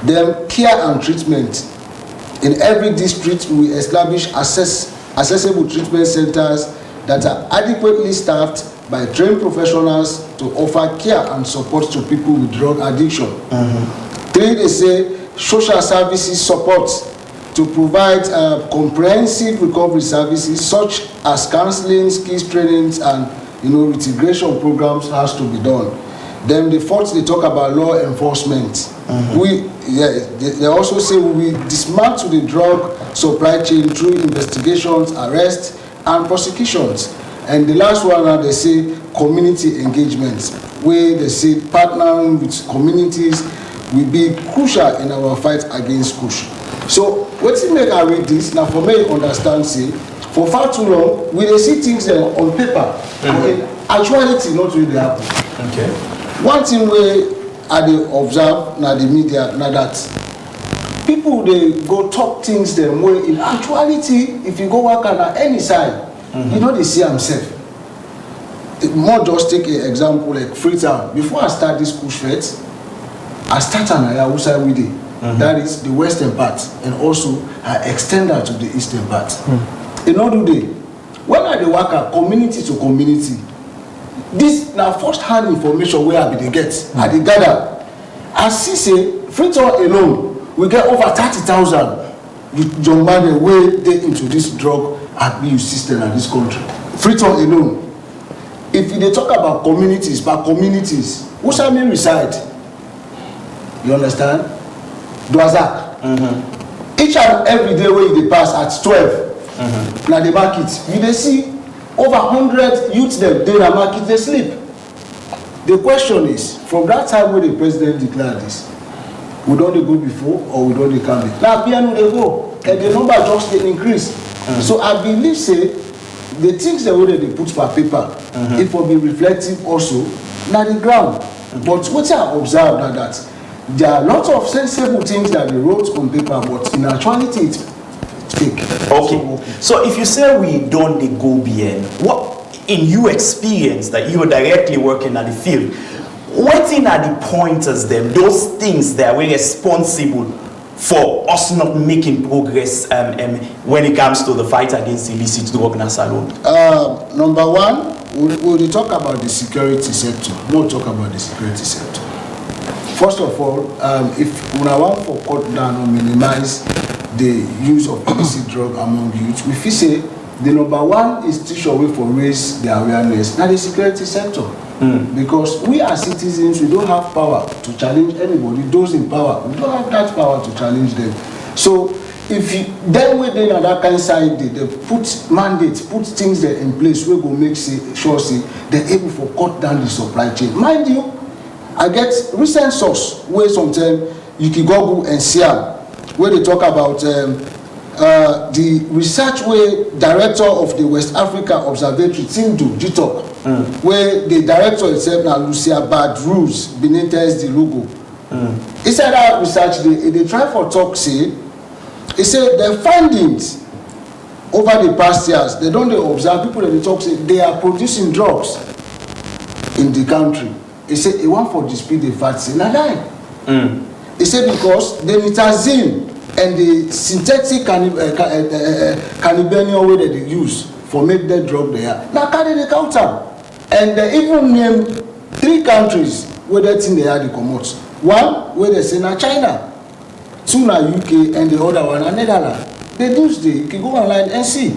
Then care and treatment. In every district, we establish accessible treatment centers that are adequately staffed by trained professionals to offer care and support to people with drug addiction. 3, they say social services support to provide comprehensive recovery services such as counseling, skills trainings, and reintegration programs has to be done. Then the 4th, they talk about law enforcement. They also say we dismantle the drug supply chain through investigations, arrests, and prosecutions. And the last one, they say community engagement, where they say partnering with communities will be crucial in our fight against Kush. So, what's it make I read this? Now, for me, understand, say, for far too long, we dey see things on paper, but in actuality, not really happen. Okay. One thing where I dey observe na the media, na that people they go talk things them way in actuality, if you go work on any side, you know they see themselves. More just take an example like Freetown. Before I start this Kush Fete, I start on Ayawusa with it. That is the western part, and also I extend that to the eastern part. In order to when I dey work at community to community, this now first-hand information where I be dey get, I dey gather. I see say Freetown alone, we get over 30,000 young men wey dey into this drug abuse system in this country. Freetown alone. If they talk about communities, by communities, who shall me reside? You understand? Dwazak. Each and every day when they pass at 12, now the market, you they see over 100 youths them in the market, they sleep. The question is, from that time when the president declared this, we don't go before or we don't come back. Now piano they go, and the number just get increase. So I believe say the things that they put per paper, it will be reflective also na the ground. But what I observed that there are lots of sensible things that they wrote on paper, but in actuality it's fake. Okay. So if you say we don't go beyond, what in your experience that you are directly working at the field, what in are the pointers them, those things that we're responsible for us not making progress when it comes to the fight against illicit drug alone? Number one, we'll talk about the security sector. We'll talk about the security sector. First of all, if we want to cut down or minimize the use of illicit drug among youth, we feel say the number one institution we for raise the awareness now the security sector. Because we as citizens, we don't have power to challenge anybody. Those in power, we don't have that power to challenge them. So if you then when they on that kind of side, they put mandates, put things there in place where go make sure they're able to cut down the supply chain. Mind you, I get recent source where sometimes you can Google and see where they talk about the research where director of the West Africa Observatory Tindu GTOC, where the director itself now Lucia Badruz Benitez the logo, He said that research, they try for talk, say, he said the findings over the past years, they don't observe people that they talk, say, they are producing drugs in the country. He said, he want for dispute the fact, say, nah, He said because the nitazine and the synthetic cannabinoid way that they use for make that drug there, now carry the counter. And they even name 3 countries where that thing they had to come out. One, where they say na China, 2 na UK, and the other one na Netherlands. They do this, you can go online and see.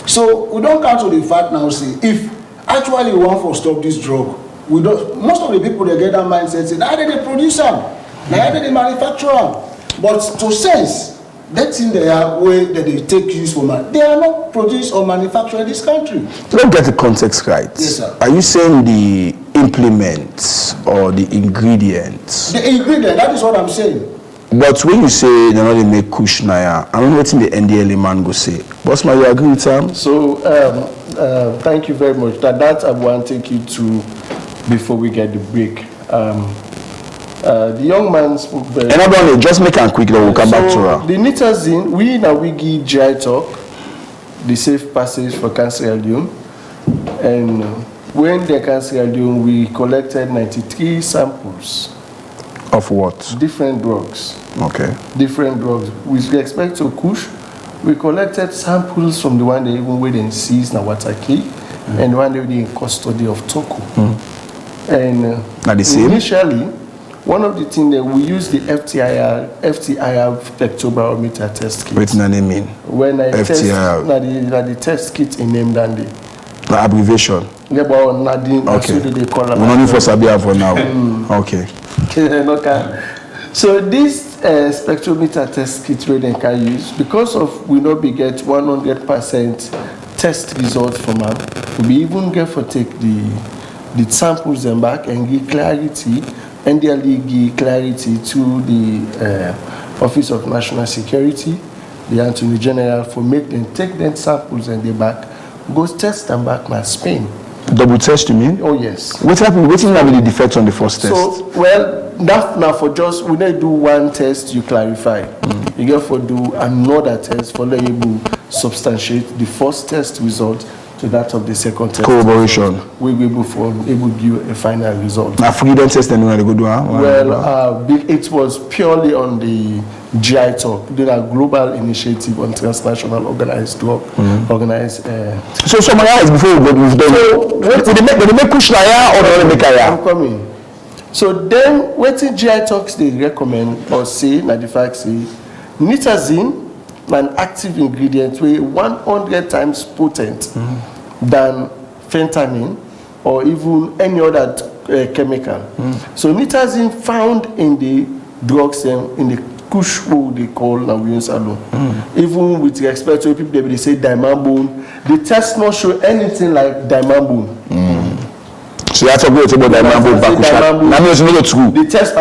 So we don't count to the fact now, say, if actually we want to stop this drug, we don't, most of the people that get that mindset say, now they produce them, now they manufacture them. But to sense, that thing they are where that they take use for man, they are not produced or manufactured in this country. Don't get the context right. Yes, sir. Are you saying the implements or the ingredients? The ingredient, that is what I'm saying. But when you say they not make kush naya, I don't know what the NDLA man go say. Boss man, you agree with him? So thank you very much. That I want to take you to before we get the break. The young man spoke very. And not just make it quick, then we'll come back to her. The nitazine, we now we give GI talk, the safe passage for Canceralium, and when the Canceralium, we collected 93 samples. Of what? Different drugs. Okay. Different drugs. With respect to Kush, we collected samples from the one they even wait and seized Nawataki, and the one they were in custody of Toku. And Not the same? initially, one of the things that we use the FTIR spectrobarometer test kit. What does that mean? When I test, FTIR. the test kit in name Dandy. The abbreviation. Yeah, but Nadine, Okay. that's what they call We don't need for Sabia for now. Okay. Okay. So this spectrometer test kit where they can use, because of we not be get 100% test results from them, we even get for take the samples them back and give clarity, and they give clarity to the Office of National Security, the Attorney General, for make them take them samples and they back, go test them back in Spain. Double test, you mean? Oh yes. What happened? What happened with the defects on the first test? So, well, that now for just, when they do one test, you clarify. You get for do another test for let you substantiate the first test result to that of the second test. Corroboration. We will be able to give a final result. Now, freedom test, and they go do. Well, it was purely on the GI talk, the global initiative on transnational organized drug, organized. So, summarize before we go with them. So, they make kush naya or they make aya? I'm coming. So then, what the GI talks they recommend or say, na the fact say, nitazine, an active ingredient, way 100 times potent than fentanyl or even any other chemical. So nitazine found in the drugs in the kush what they call now we use alone. Even with respect to people they say dimambone, the test not show anything like dimambone. So you have to go to about dimambone bakusha. That means not true. The test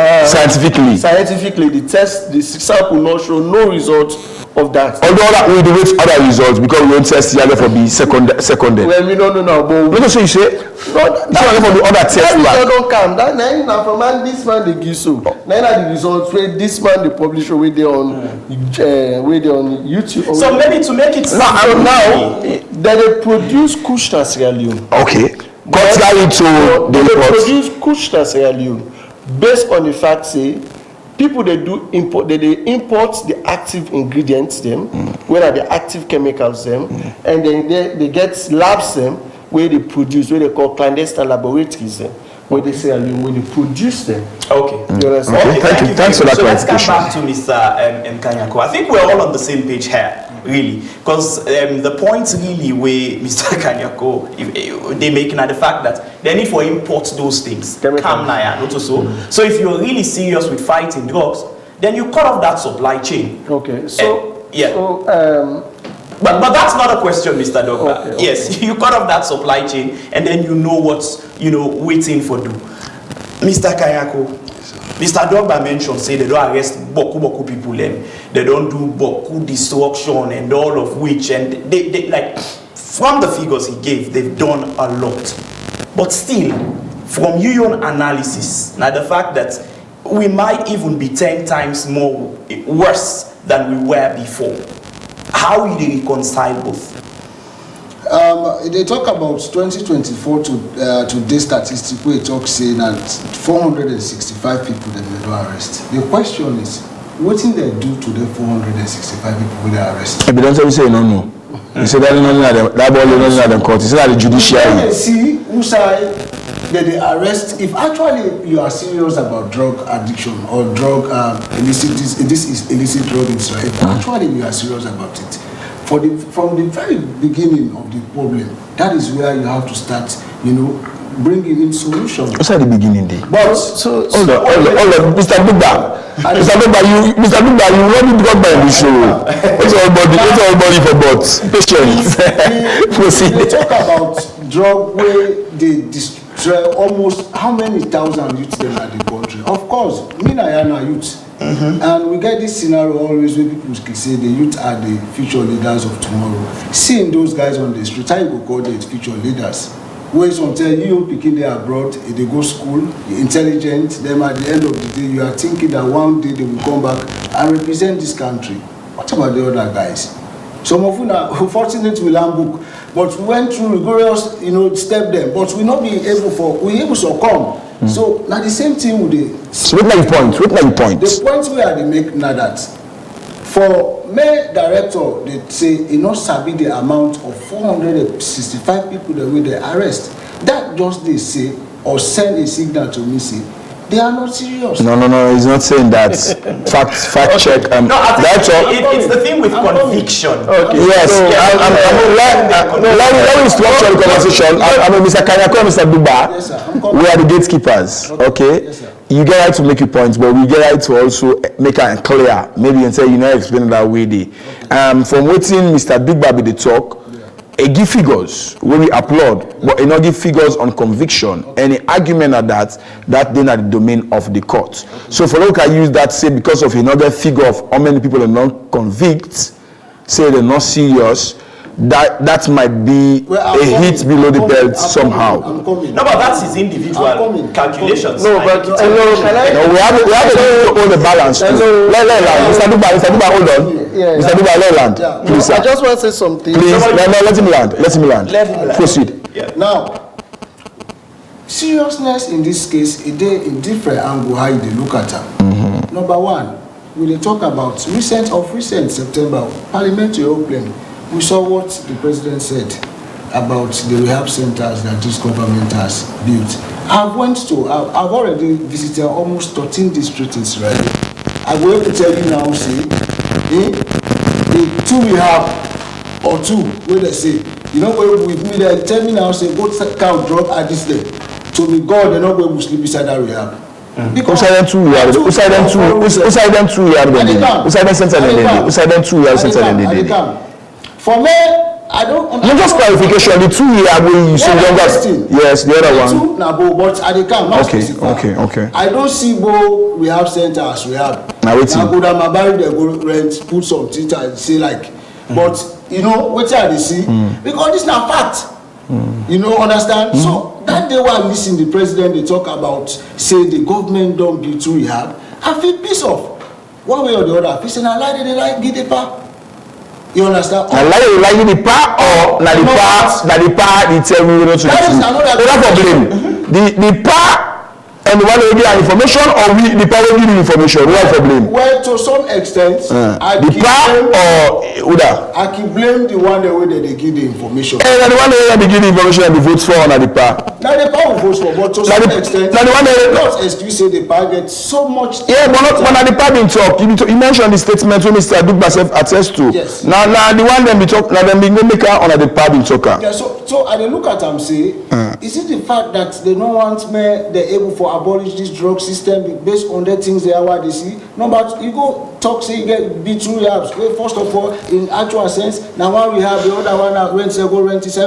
Scientifically, the sample not show no result of that. although that we do with other results because we don't test the other for be seconded. Well, we don't know, but Because so you say, that for the other test that back. result don't come. That now from man this man they give so. Now the results where this man they publish where they on YouTube. So maybe to make it now they produce Kush na Sierra Leone. Okay. Contrary to the They report. produce Kush na Sierra Leone based on the fact say people they import the active ingredients them, where are the active chemicals them, and then they get labs them where they produce, where they call clandestine laboratories them, where they say where they produce them. Okay. You understand? Okay, thank you. Thanks for that So let's come clarification. back to Mr. Kanyako. I think we're all on the same page here, really, because the point really where Mr. Kanyako they making at the fact that they need for import those things, Kamnaya, not so. So if you're really serious with fighting drugs, then you cut off that supply chain. Okay. So yeah. So But that's not a question, Mr. Dogba. Okay. Yes, you cut off that supply chain, and then you know what's waiting for do. Mr. Kayako, Mr. Dogba mentioned say they don't arrest boku people, and they don't do boku destruction and all of which, and they like from the figures he gave, they've done a lot. But still, from your own analysis, now the fact that we might even be 10 times more worse than we were before. How will they reconcile both? They talk about 2024 to today's statistic where it talks saying that 465 people that they don't arrest. The question is, what did they do to the 465 people they arrest? If you don't say you don't know. You say that you don't know that ball you don't know the court. You say that the judiciary. When they see who side that they arrest, if actually you are serious about drug addiction or drug illicit, this is illicit drug in Israel. If actually you are serious about it, from the very beginning of the problem, that is where you have to start, bringing in solutions. What's at the beginning there? But hold on, Mr. Bugba. Mr. Bugba, you already got by the show. What's everybody for bots? Patience. Proceed. They talk about drug where they destroy almost how many thousand youths there are in the country. Of course, me and I are youth. And we get this scenario always where people say the youth are the future leaders of tomorrow. Seeing those guys on the street, how you go call them future leaders? Where some tell you picking they abroad, they go school, intelligent, then at the end of the day you are thinking that one day they will come back and represent this country. What about the other guys? Some of them are fortunate with learn book, but we went through rigorous, step them, but we not be able to come. So now the same thing with the. So what are your point? The point where they make now that for mayor director, they say he not sabi the amount of 465 people that will they arrest. That just they say or send a signal to me say they are not serious. No, he's not saying that. fact check. No, it's the thing with conviction. Okay. Yes. Let me structure the conversation. Mr. Kanyako, Mr. Bugba. Yes, sir. We are the gatekeepers. Okay. Yes, sir. You get right to make your points, but we get right to also make it clear. Maybe you can say explain it that way. From waiting, Mr. Bugba be the talk. Give figures where we applaud, but not give figures on conviction. Any argument at that then at the domain of the court. So for look, I use that say because of another figure of how many people are not convicted, say they're not serious. That might be a hit below the belt somehow. No, but that's his individual calculations. No, but we have to hold the balance. Mr. Bugba, hold on. Mr. Bugba, let land. Please, sir. I just want to say something. Please, let him land. Proceed. Yeah. Now, seriousness in this case, it is in different angle how you look at it. Number one, we dey talk about recent September parliamentary opening. We saw what the president said about the rehab centers that this government has built. I've already visited almost 13 districts in Israel. I'm going to tell you now, say, the two we have, or two, where they say, where with me, they tell me now, say, go count drug at this day. To me, God, they're not going to sleep beside that rehab. Because them two years For me, I don't. No, just clarification. The 2 year where you say younger. Yes, the other one. Two na bo, but I can't. Okay. I don't see bo rehab centers rehab. Now wait. Now go down my barry, they go rent, put some things and say like, but what I see because this na fact. Understand? So that day when I listen the president they talk about say the government don't build to rehab, I feel piece off. One way or the other, if na lie they like give the power. You understand? Na lie like the power or na the power they tell me not to do. That is another problem. The power and the one who give information or the power who give the information. We have problem. Well, to some extent, the power or Uda. I can blame the one the way that they give the information. And the one that they give the information and the votes for on the power. Now the power votes for, but to some extent, now the one that not excuse say the power gets so much. Yeah, but not when the power being talk. You mentioned the statement when Mr. Adugba self attest to. Yes. Now the one them be talk. Now them be go make her on the power being talker. Yeah. So I look at them say, is it the fact that they don't want me they're able for abolish this drug system based on the things they are what they see? No, but you go talk say you get B2 rehabs. Well, first of all, in actual sense, now one we have the other one that rent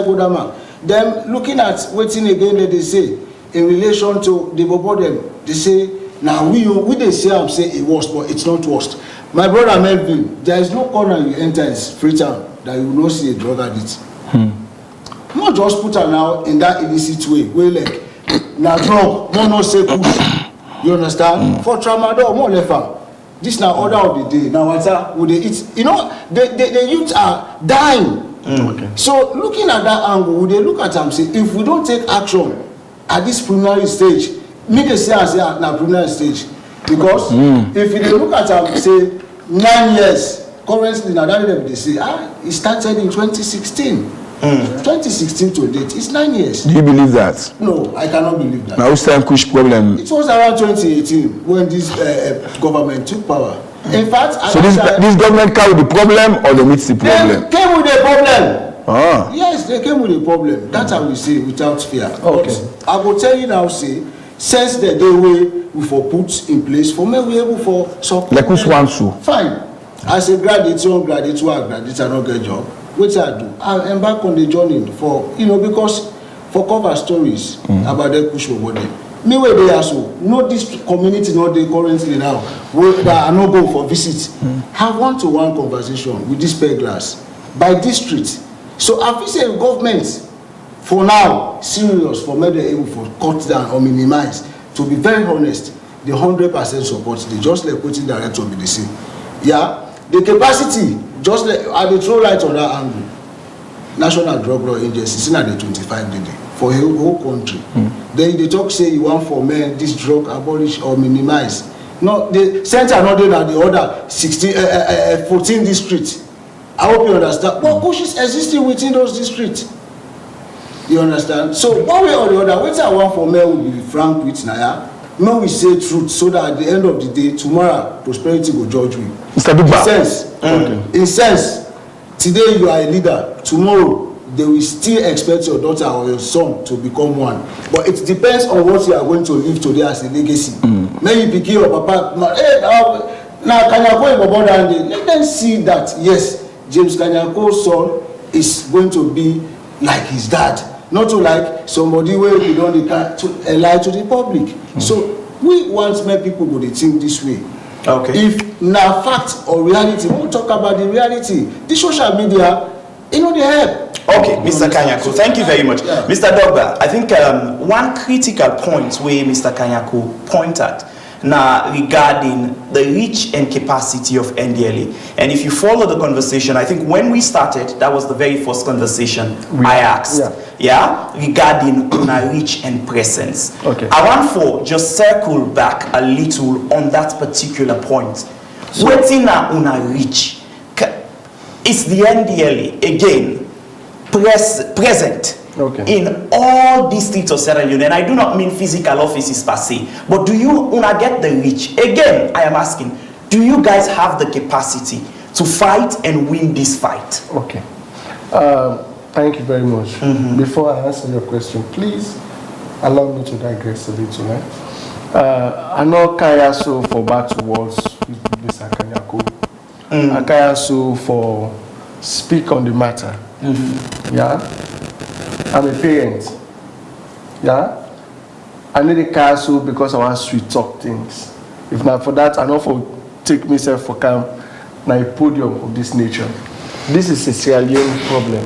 go down man. Them looking at waiting again that they say in relation to the bobo them, they say now we they say I'm say it worst, but it's not worst. My brother Melvin, there is no corner you enter in Freetown that you will not see a drug addict. Not just put her now in that illicit way, where like now drug, no say push. You understand? For tramadol, more lefa. This now order of the day. Now what would they eat? You know, the youth are dying. Okay. So looking at that angle, would they look at them and say, if we don't take action at this preliminary stage, make a say and say at the preliminary stage, because if you look at them, say 9 years, currently now that they say, it started in 2016. 2016 to date, it's 9 years. Do you believe that? No, I cannot believe that. Now, which time Kush problem? It was around 2018 when this government took power. In fact, So this government came with the problem or they meet the problem? they came with a problem. Ah. Yes, they came with a problem. That I will say without fear. Okay. But I will tell you now, say, since the day we for put in place for me, we able for support. Like who's wants to? Fine. As a graduate, young graduate, who are graduate, I don't get job. What I do, I embark on the journey for, because for cover stories about the push over there. Me where they are so, not this community, not they currently now, where that are not go for visit. Have one-to-one conversation with this pay glass by district. So I feel say government, for now, serious for me they able to cut down or minimize. To be very honest, the 100% support, they just like putting director be the same. Yeah, the capacity, just like I dey throw light on that angle. National Drug Law Agency, seen at the 25 day for the whole country. Then they talk say you want for men this drug abolish or minimize. No, the center not doing at the other 14 districts. I hope you understand. But push is existing within those districts. You understand? So one way or the other, what I want for men will be frank with Naya. When we say truth, so that at the end of the day, tomorrow prosperity will judge we. Mr. Duba. In sense, today you are a leader. Tomorrow they will still expect your daughter or your son to become one. But it depends on what you are going to leave today as a legacy. Maybe pick your papa. Hey, now Kanyako and Bobo Dande. Let them see that yes, James Kanyako's son is going to be like his dad. Not to like somebody where we don't lie to the public. So we want many people to think this way. Okay. If na fact or reality, we'll talk about the reality. The social media, they help. Okay, Mr. Kanyako, thank you very much. Yeah. Mr. Dogba, I think one critical point where Mr. Kanyako pointed now regarding the reach and capacity of NDLA. And if you follow the conversation, I think when we started, that was the very first conversation I asked. Regarding una reach and presence. Okay. I want to just circle back a little on that particular point. Waiting na una reach. It's the NDLA again present in all districts of Sierra Leone, and I do not mean physical offices per se, but do you una get the reach? Again, I am asking, do you guys have the capacity to fight and win this fight? Okay. Thank you very much. Before I answer your question, please allow me to digress a little. I know Kayaso for back to words with Mr. Kanyako. Kayaso for speak on the matter. Yeah. I'm a parent. Yeah. I need a Kayaso because I want sweet talk things. If not for that, I know for take myself for camp na a podium of this nature. This is a Sierra Leone problem.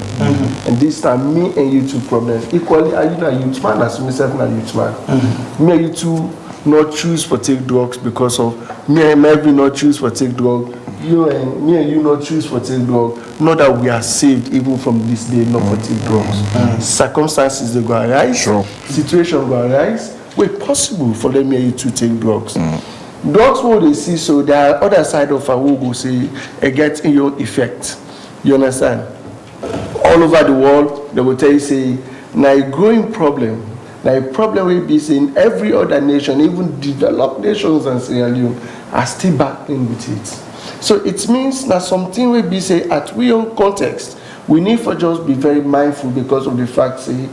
And this time, me and you two problem. Equally, are you not youth man as myself not youth man? Me and you two not choose for take drugs because of me and Melvin not choose for take drug. Me and you not choose for take drug. Not that we are saved even from this day not for take drugs. Circumstances they go arise. Situation go arise. Where possible for them me and you to take drugs. Drugs what they see, so there are other side of a who go say it gets in your effect. You understand? All over the world, they will tell you, say, now a growing problem. Now a problem will be seen in every other nation, even developed nations and Sierra Leone are still battling with it. So it means that something will be say at real context. We need for just be very mindful because of the fact, say,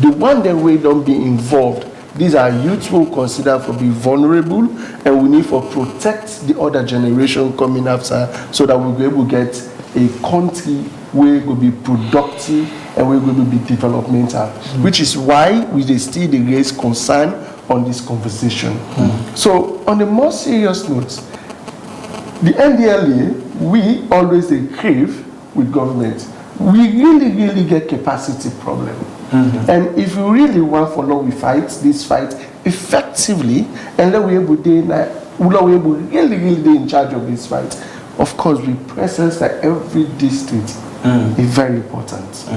the one that we don't be involved. These are youths who consider for be vulnerable, and we need for protect the other generation coming after, so that we'll be able to get a country where will be productive and where will be developmental, which is why we still raise concern on this conversation. So on a more serious note, the NDLA, we always crave with government. We really get capacity problem. And if you really want for law, we fight this fight effectively, and then we're able to really in charge of this fight. Of course, we presence that every district is very important.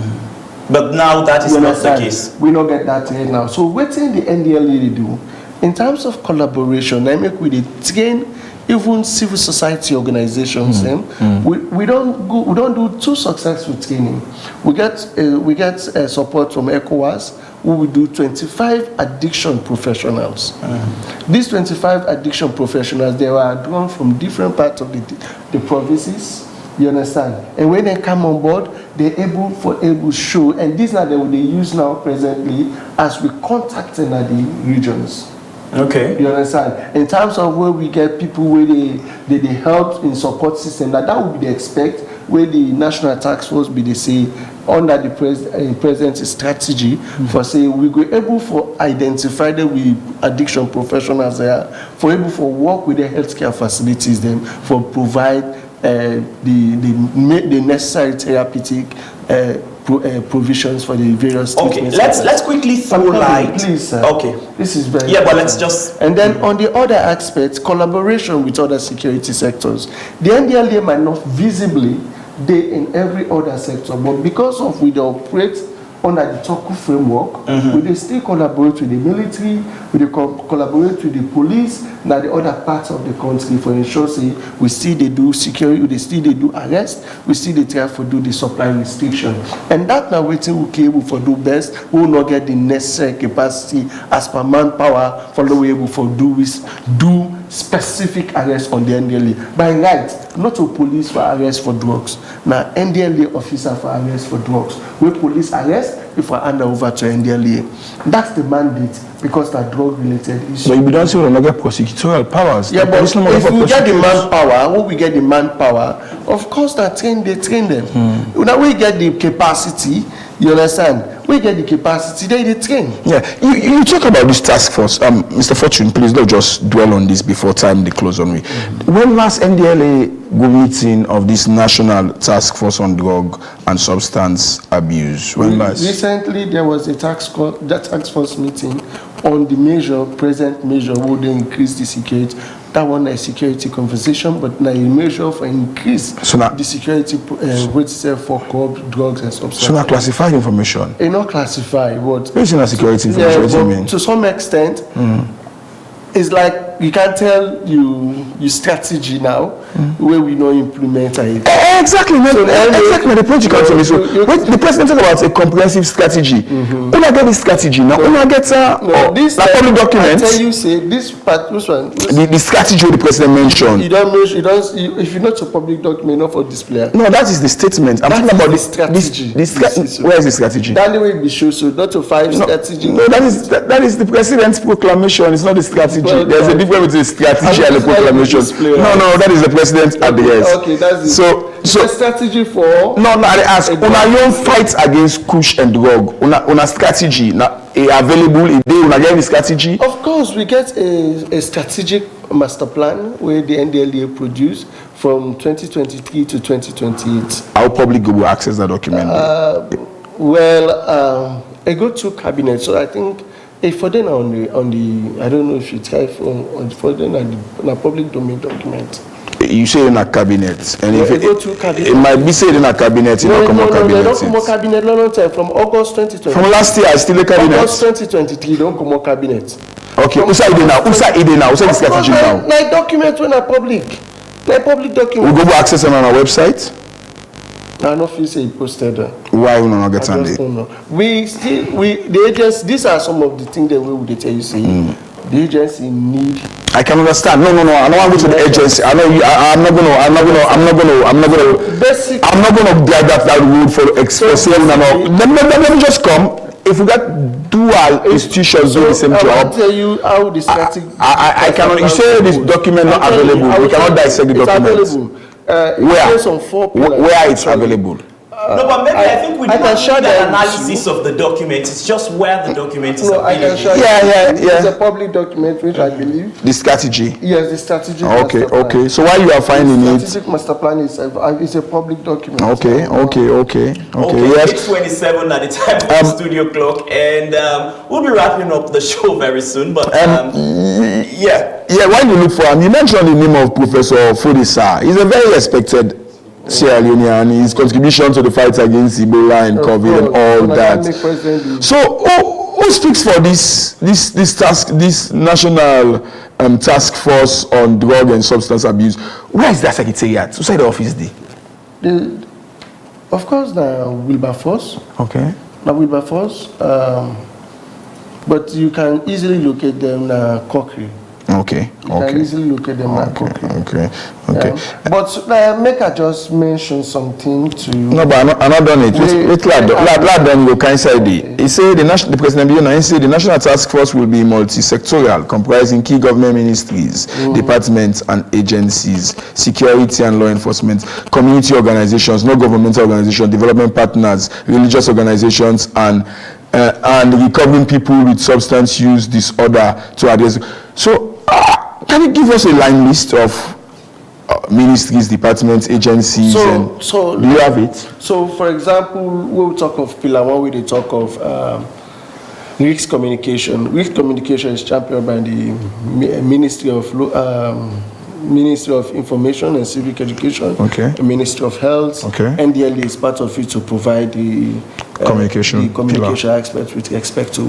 But now that is not the case. We don't get that right now. So what the NDLEA do in terms of collaboration? I make with the train even civil society organizations. We don't do too successful training. We get support from ECOWAS. We will do 25 addiction professionals. These 25 addiction professionals, they were drawn from different parts of the provinces. You understand? And when they come on board, they're able to show, and these are they use now presently as we contact in the regions. Okay. You understand? In terms of where we get people where they help in support system, that would be the expect where the National Task Force be they say under the present strategy for say we go able for identify them with addiction professionals there, for able for work with the healthcare facilities them for provide the necessary therapeutic provisions for the various. Okay, let's quickly throw light. Please, sir. Okay. This is very. Yeah, but let's just. And then on the other aspects, collaboration with other security sectors. The NDLEA might not visibly be in every other sector, but because of we operate under the TOCU framework, we dey still collaborate with the military, we dey collaborate with the police, and the other parts of the country for ensure say we still they do security, we still they do arrest, we still they try for do the supply restriction. And that now waiting we able for do best, we will not get the necessary capacity as per manpower for the way able for do specific arrest on the NDLEA. By right, not a police for arrest for drugs. Now NDLEA officer for arrest for drugs. We police arrest if we hand over to NDLEA. That's the mandate because that drug related issue. So you don't see we don't get prosecutorial powers. Yeah, but if we get the manpower, when we get the manpower, of course they train them. Now we get the capacity, you understand? We get the capacity, they train. Yeah, you talk about this task force. Mr. Fortune, please don't just dwell on this before time they close on me. When last NDLEA go meeting of this National Task Force on Drug and Substance Abuse? When last? Recently, there was a task force meeting on the present measure would increase the security. That one is security conversation, but now a measure for increase the security for corrupt drugs and substances. So not classified information? Not classified, but it's not security information. What do you mean? To some extent, it's like you can tell you strategy now where we don't implement it. Exactly. Exactly. The point you got to me. So the president talk about a comprehensive strategy. When I get this strategy now, when I get this public document. I tell you, say this part. Which one? The strategy the president mentioned. You don't mention. If you're not a public document, not for display. No, that is the statement. I'm talking about the strategy. Where is the strategy? That the way it be shown. So not to five strategy. No, that is the president's proclamation. It's not the strategy. There's a difference between the strategy and the proclamation. No, that is the president at the end. Okay, that's it. So strategy for. No, I ask. Una young fight against kush and drug. Una strategy. Now, available. Una get the strategy. Of course, we get a strategic master plan where the NDLEA produced from 2023 to 2028. How public will access that document? I go to cabinet, so I think. For them on the I don't know if you try for them on a public domain document. You say in a cabinet, and if it go to cabinet, it might be said in a cabinet. No, don't come on cabinet. No, from August 2020. From last year, I still a cabinet. August 2023, don't come on cabinet. Okay, who's ide now? Who's the strategy now? Like document when a public document. We go access them on our website. I don't feel say posted. Why we not get on there? The agency. These are some of the things that we would tell you say. The agency need. I can understand. No. I don't want to go to the agency. I know you. I'm not gonna drive that road for expressing. Let me just come. If we got dual institutions do the same job. I will tell you how the strategy. I cannot. You say this document not available. We cannot dissect the document. It's available. Where it's available? No, but maybe I think we I do can not share need that an analysis of the document. It's just where the document is No, I can available. share. Yeah. It's a public document, which I believe. The strategy. Yes, the strategic. Okay, master plan. okay. So while you are finding The it, strategic master plan is a public document. okay. Okay, Yes. 8:27 at the time of the studio clock, and we'll be wrapping up the show very soon. But yeah. Yeah, when you look for him, you mentioned the name of Professor Fodisa. He's a very respected Sierra Leonean. His contribution to the fight against Ebola and COVID and all that. So, who speaks for this national task force on drug and substance abuse? Where is that secretariat? Who said the office there? Of course, the Wilberforce. Okay. Now Wilberforce, but you can easily locate them in Cochrane. Okay. You can easily locate them in Cochrane. Okay. But make I just mention something to you. No, but I'm not done it. Wait, lad, you can say it. He said the President Biona said the National Task Force will be multi-sectorial, comprising key government ministries, departments and agencies, security and law enforcement, community organizations, non-governmental organizations, development partners, religious organizations, and recovering people with substance use disorder to address. So, can you give us a line list of ministries, departments, agencies? Do you have it? So, for example, we'll talk of Pillar 1, we talk of risk communication. Risk communication is championed by the Ministry of Information and Civic Education, the Ministry of Health, NDLA is part of it to provide the communication aspect with respect to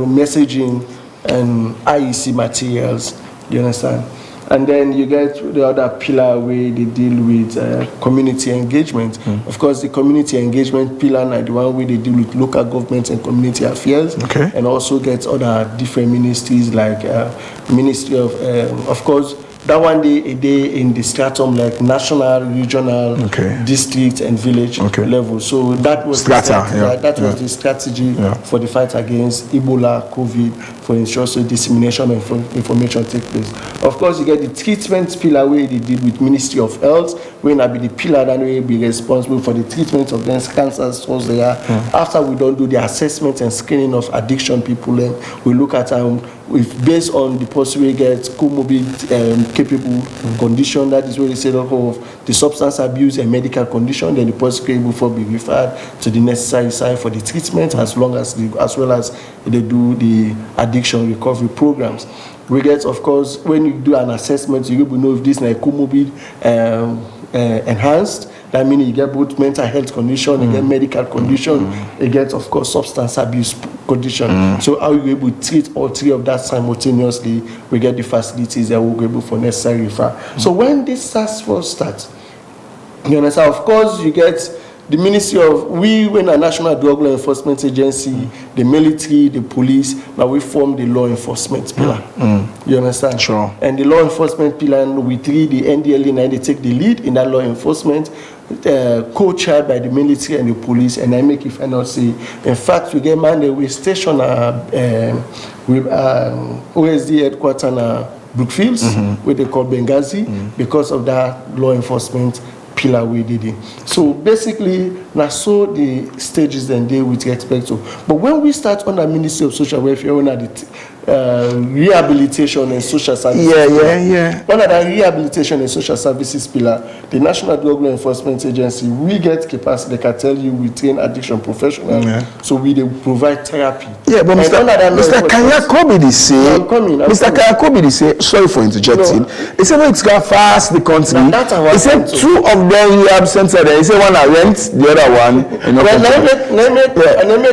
messaging and IEC materials. You understand? And then you get the other pillar where they deal with community engagement. Of course, the community engagement pillar is the one where they deal with local government and community affairs, and also get other different ministries like Ministry of course, that one day a day in the stratum like national, regional, district, and village level. So that was the strategy for the fight against Ebola, COVID, for ensure so dissemination of information take place. Of course, you get the treatment pillar where they deal with Ministry of Health, where will be the pillar that will be responsible for the treatment of these cancer sources there. After we don't do the assessment and screening of addiction people, then we look at if based on the person we get comorbid capable condition, that is where they say of the substance abuse and medical condition, then the person can before be referred to the necessary site for the treatment as well as they do the addiction recovery programs. We get, of course, when you do an assessment, you will know if this is like comorbid enhanced. That means you get both mental health condition, you get medical condition, you get, of course, substance abuse condition. So how you able to treat all three of that simultaneously, we get the facilities that we're able for necessary refer. So when this task force starts, you understand, of course, you get the Ministry of, when a National Drug Law Enforcement Agency, the military, the police, now we form the law enforcement pillar. You understand? Sure. And the law enforcement pillar, we three, the NDLA, and they take the lead in that law enforcement, co-chaired by the military and the police. And I make if I not say, in fact, we get man, we station with OSD headquarters in Brookfields, where they call Benghazi, because of that law enforcement pillar we did it. So basically, now so the stages and they with respect to. But when we start on the Ministry of Social Welfare, on the rehabilitation and social services. Under the rehabilitation and social services pillar, the National Drug Law Enforcement Agency, we get capacity. They can tell you we train addiction professionals, so we provide therapy. Yeah, but Mr. Kanyakobidi say, Mr. Kanyakobidi say, sorry for interjecting. He said no, it's got fast the country. He said two of them rehab center there. He said one are rent, the other one.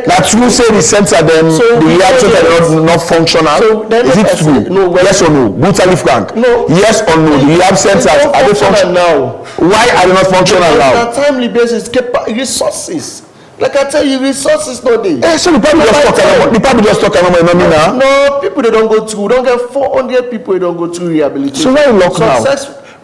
That's true. Say the center then the rehab center not function. So is it true? No, yes or no? Brutally frank. No. Yes or no? The rehab centers are they functional now? Why are they not functional now? On a timely basis, resources. Like I tell you, resources not there. So the people just talk about now. No, people they don't go through. Don't get 400 people they don't go through rehabilitation. So why you lock now?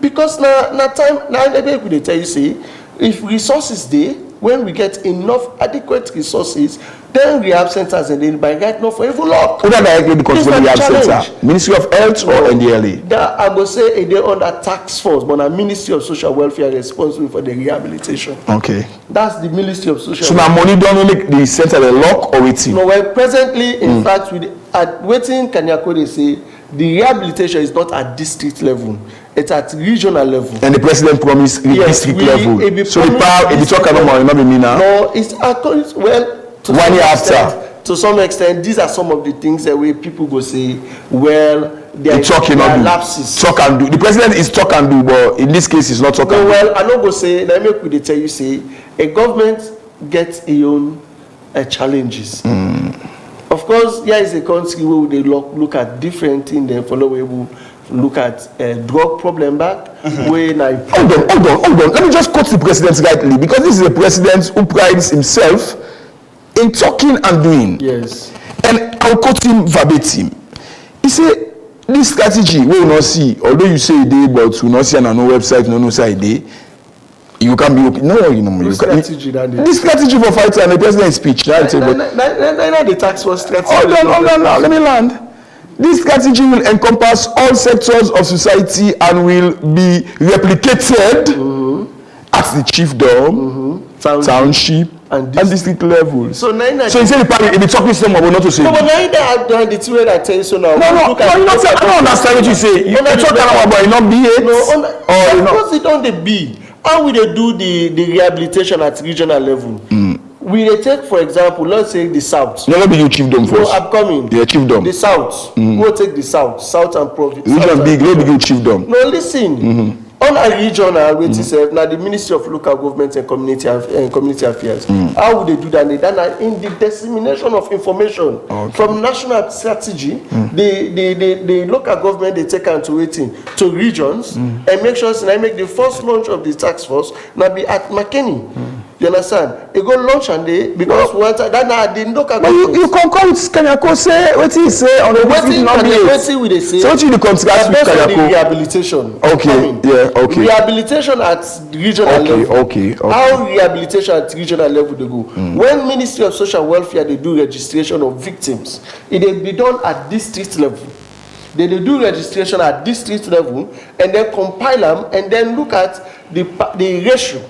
Because now they tell you say if resources there. When we get enough adequate resources, Then rehab centers and then by right now for even lock. Who directly the control rehab center? Ministry of Health or NDLA? That I go say they under task force, but the Ministry of Social Welfare responsible for the rehabilitation. Okay. That's the Ministry of Social. So now money don't make the center the lock or waiting? No, well, presently, in fact, with at waiting Kanyako, they say the rehabilitation is not at district level; it's at regional level. And the president promised district level. So the power, if you talk about money, not be me now. No, it's actually well. 1 year after. To some extent, these are some of the things that way people go say, well, there are lapses. Talk and do. The president is talk and do, but in this case, it's not talk and do. Well, I don't go say, let me quickly tell you, say, a government gets its own challenges. Of course, here is a country where they look at different things, then follow look at drug problem back. Hold on. Let me just quote the president rightly, because this is a president who prides himself in talking and doing. Yes. And I'll quote him verbatim. He said, this strategy we will not see, although you say a day, but we will not see on no website, no say a day. You can be open. No, you know. This strategy for fighting and the president's speech. Not the tax force strategy. Hold on. Let me land. This strategy will encompass all sectors of society and will be replicated at the chiefdom, township, and district level. So he said the talking system will not to say. No, but now the two that I tell you so now. No, I don't understand what you say. You talk about it not be it. No, of course it on the B. How will they do the rehabilitation at regional level? We take, for example, let's say the South. Never be you chiefdom first. No, I'm coming. Yeah, chiefdom. The South. We'll take the South and province. Region big, let me go chiefdom. No, listen. On a regional, which is now the Ministry of Local Government and Community Affairs. How would they do that? They done in the dissemination of information from national strategy. The local government they take into waiting to regions and make sure they make the first launch of the task force now be at McKinney. You understand? They go launch and they because that the local government. You concur with Kanyako say what he say on the waiting not be we they say. So what you contrast with Kanyako? Rehabilitation. Okay. Yeah. Okay. Rehabilitation at regional level. Okay. How rehabilitation at regional level they go? When Ministry of Social Welfare they do registration of victims, it will be done at district level. They do registration at district level and then compile them and then look at the ratio.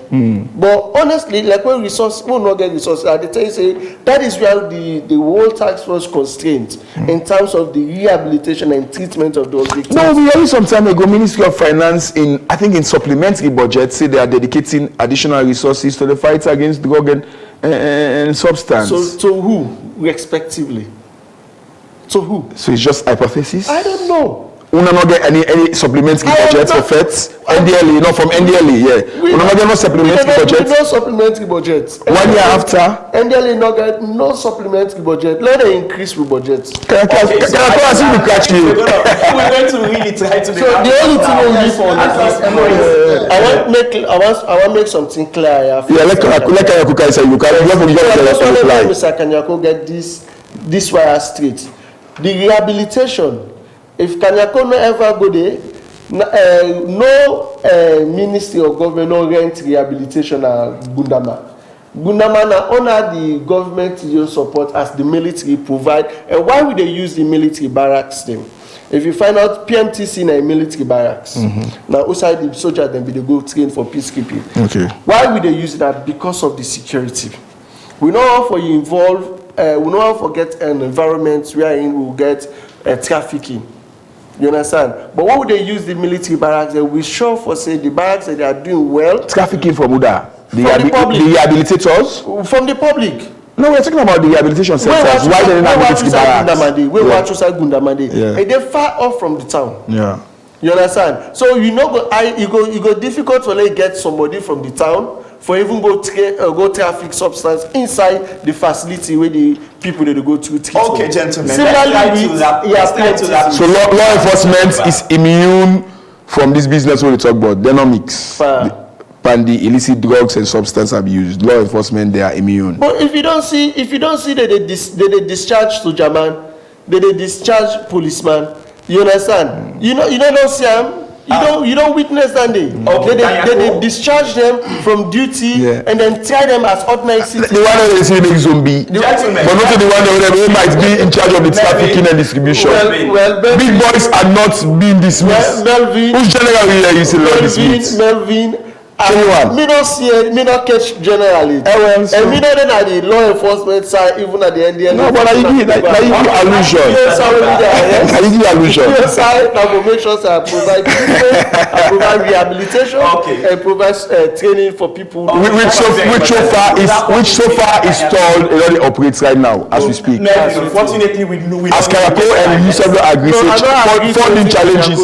But honestly, like when resource will not get resources, they tell you say that is where the whole task force constraint in terms of the rehabilitation and treatment of those victims. No, we heard some time ago, Ministry of Finance in supplementary budget say they are dedicating additional resources to the fight against drug and substance. So who respectively? So who? So it's just hypothesis? I don't know. We not get any supplementary budget for FETs? NDLA, not from NDLA, yeah. We not get no supplementary budget? No supplementary budget. 1 year after? NDLA not get no supplementary budget. Let them increase with budget. Can I see we catch you? We're going to really try to so the only thing we need for I want make something clear. Yeah, let Kanyako say you can let Mr. Kanyako get this wire straight. The rehabilitation, if Kanyako no ever go there, no ministry or government no rent rehabilitation at Gundama. Gundama na honor the government support as the military provide. And why would they use the military barracks then? If you find out PMTC in a military barracks, now outside the soldiers then they go train for peacekeeping. Okay. Why would they use that? Because of the security. We know how for you involve. We know how to get an environment wherein we will get trafficking. You understand? But what would they use the military barracks? They will show for say the barracks that they are doing well. Trafficking from Uda? The rehabilitators? From the public. No, we're talking about the rehabilitation centers. Why they not military barracks? We watch outside Gundamande. And they're far off from the town. Yeah. You understand? So you know, you go difficult to like get somebody from the town for even go traffic substance inside the facility where the people that go to treat. Okay, gentlemen. Similarly, so law enforcement is immune from this business when we talk about dynamics. And the illicit drugs and substance abuse. Law enforcement, they are immune. But if you don't see that they discharge to German, that they discharge policeman, you understand? You know don't see them. You don't witness that day. They discharge them from duty and then try them as ordinary citizens. The one that is a zombie, but not the one that might be in charge of the trafficking and distribution. Big boys are not being dismissed. Melvin, who's general here is dismissed? Melvin. Me not catch generally. And me not then at the law enforcement side, even at the NDL. No, but I give allusion. I give allusion. I will make sure I provide treatment, I provide rehabilitation, and provide training for people. Which so far is stalled, it already operates right now as we speak. Unfortunately, we as Kayako and Yusuf agree, funding challenges.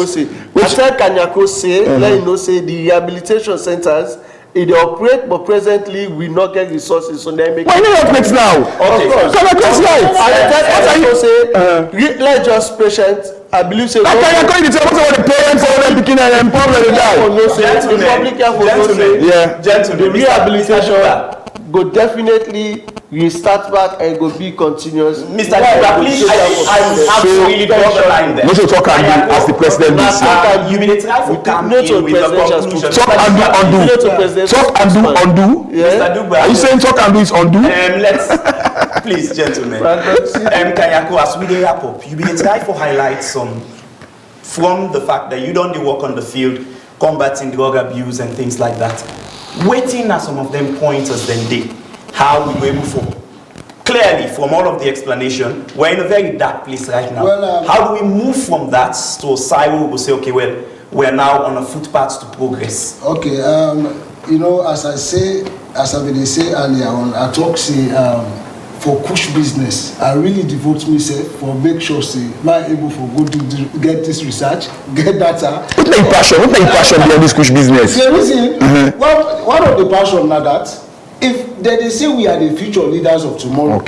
I tell Kanyako say, let you know, say the rehabilitation centers, they operate, but presently we not get resources, so they make. Why not operate now? Of course. Kanako's right. I tell Kanyako say, let just patients. I believe say. Like Kanyako, you tell us about the parents or them picking and problem they die. The rehabilitation go definitely restart back and go be continuous. Mr. Duba, please, I have to really draw the line there. No to talk and do as the president did say. You may try to come in with the conclusion. Talk and do. Talk and do undo. Mr. Duba, are you saying talk and do is undo? Let's, please, gentlemen. Kayako, as we wrap up, you may try to highlight some from the fact that you don't work on the field, combating drug abuse and things like that. Waiting at some of them pointers then did. How we were able to clearly from all of the explanation, we're in a very dark place right now. Well, how do we move from that to a side where we will say, okay, well, we're now on a footpath to progress? Okay, you know, as I will say earlier on, I talk say for push business, I really devote myself for make sure say I'm able for go to get this research, get data. What make passion behind this push business? The reason, one of the passion now that if they say we are the future leaders of tomorrow,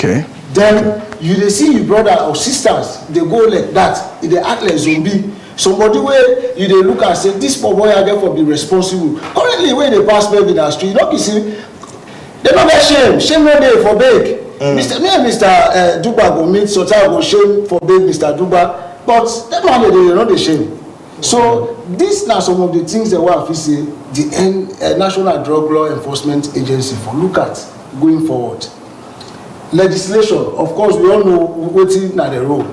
then they see your brother or sisters, they go like that, they act like zombie. Somebody where they look and say, this poor boy I get for be responsible. Currently, when they pass by in the street, you know, you see, they don't get shame no day for beg. Mr. Duba go meet, so I go shame for beg Mr. Duba, but that man they not the shame. So these are some of the things that we say the National Drug Law Enforcement Agency for look at going forward. Legislation, of course, we all know waiting at the road.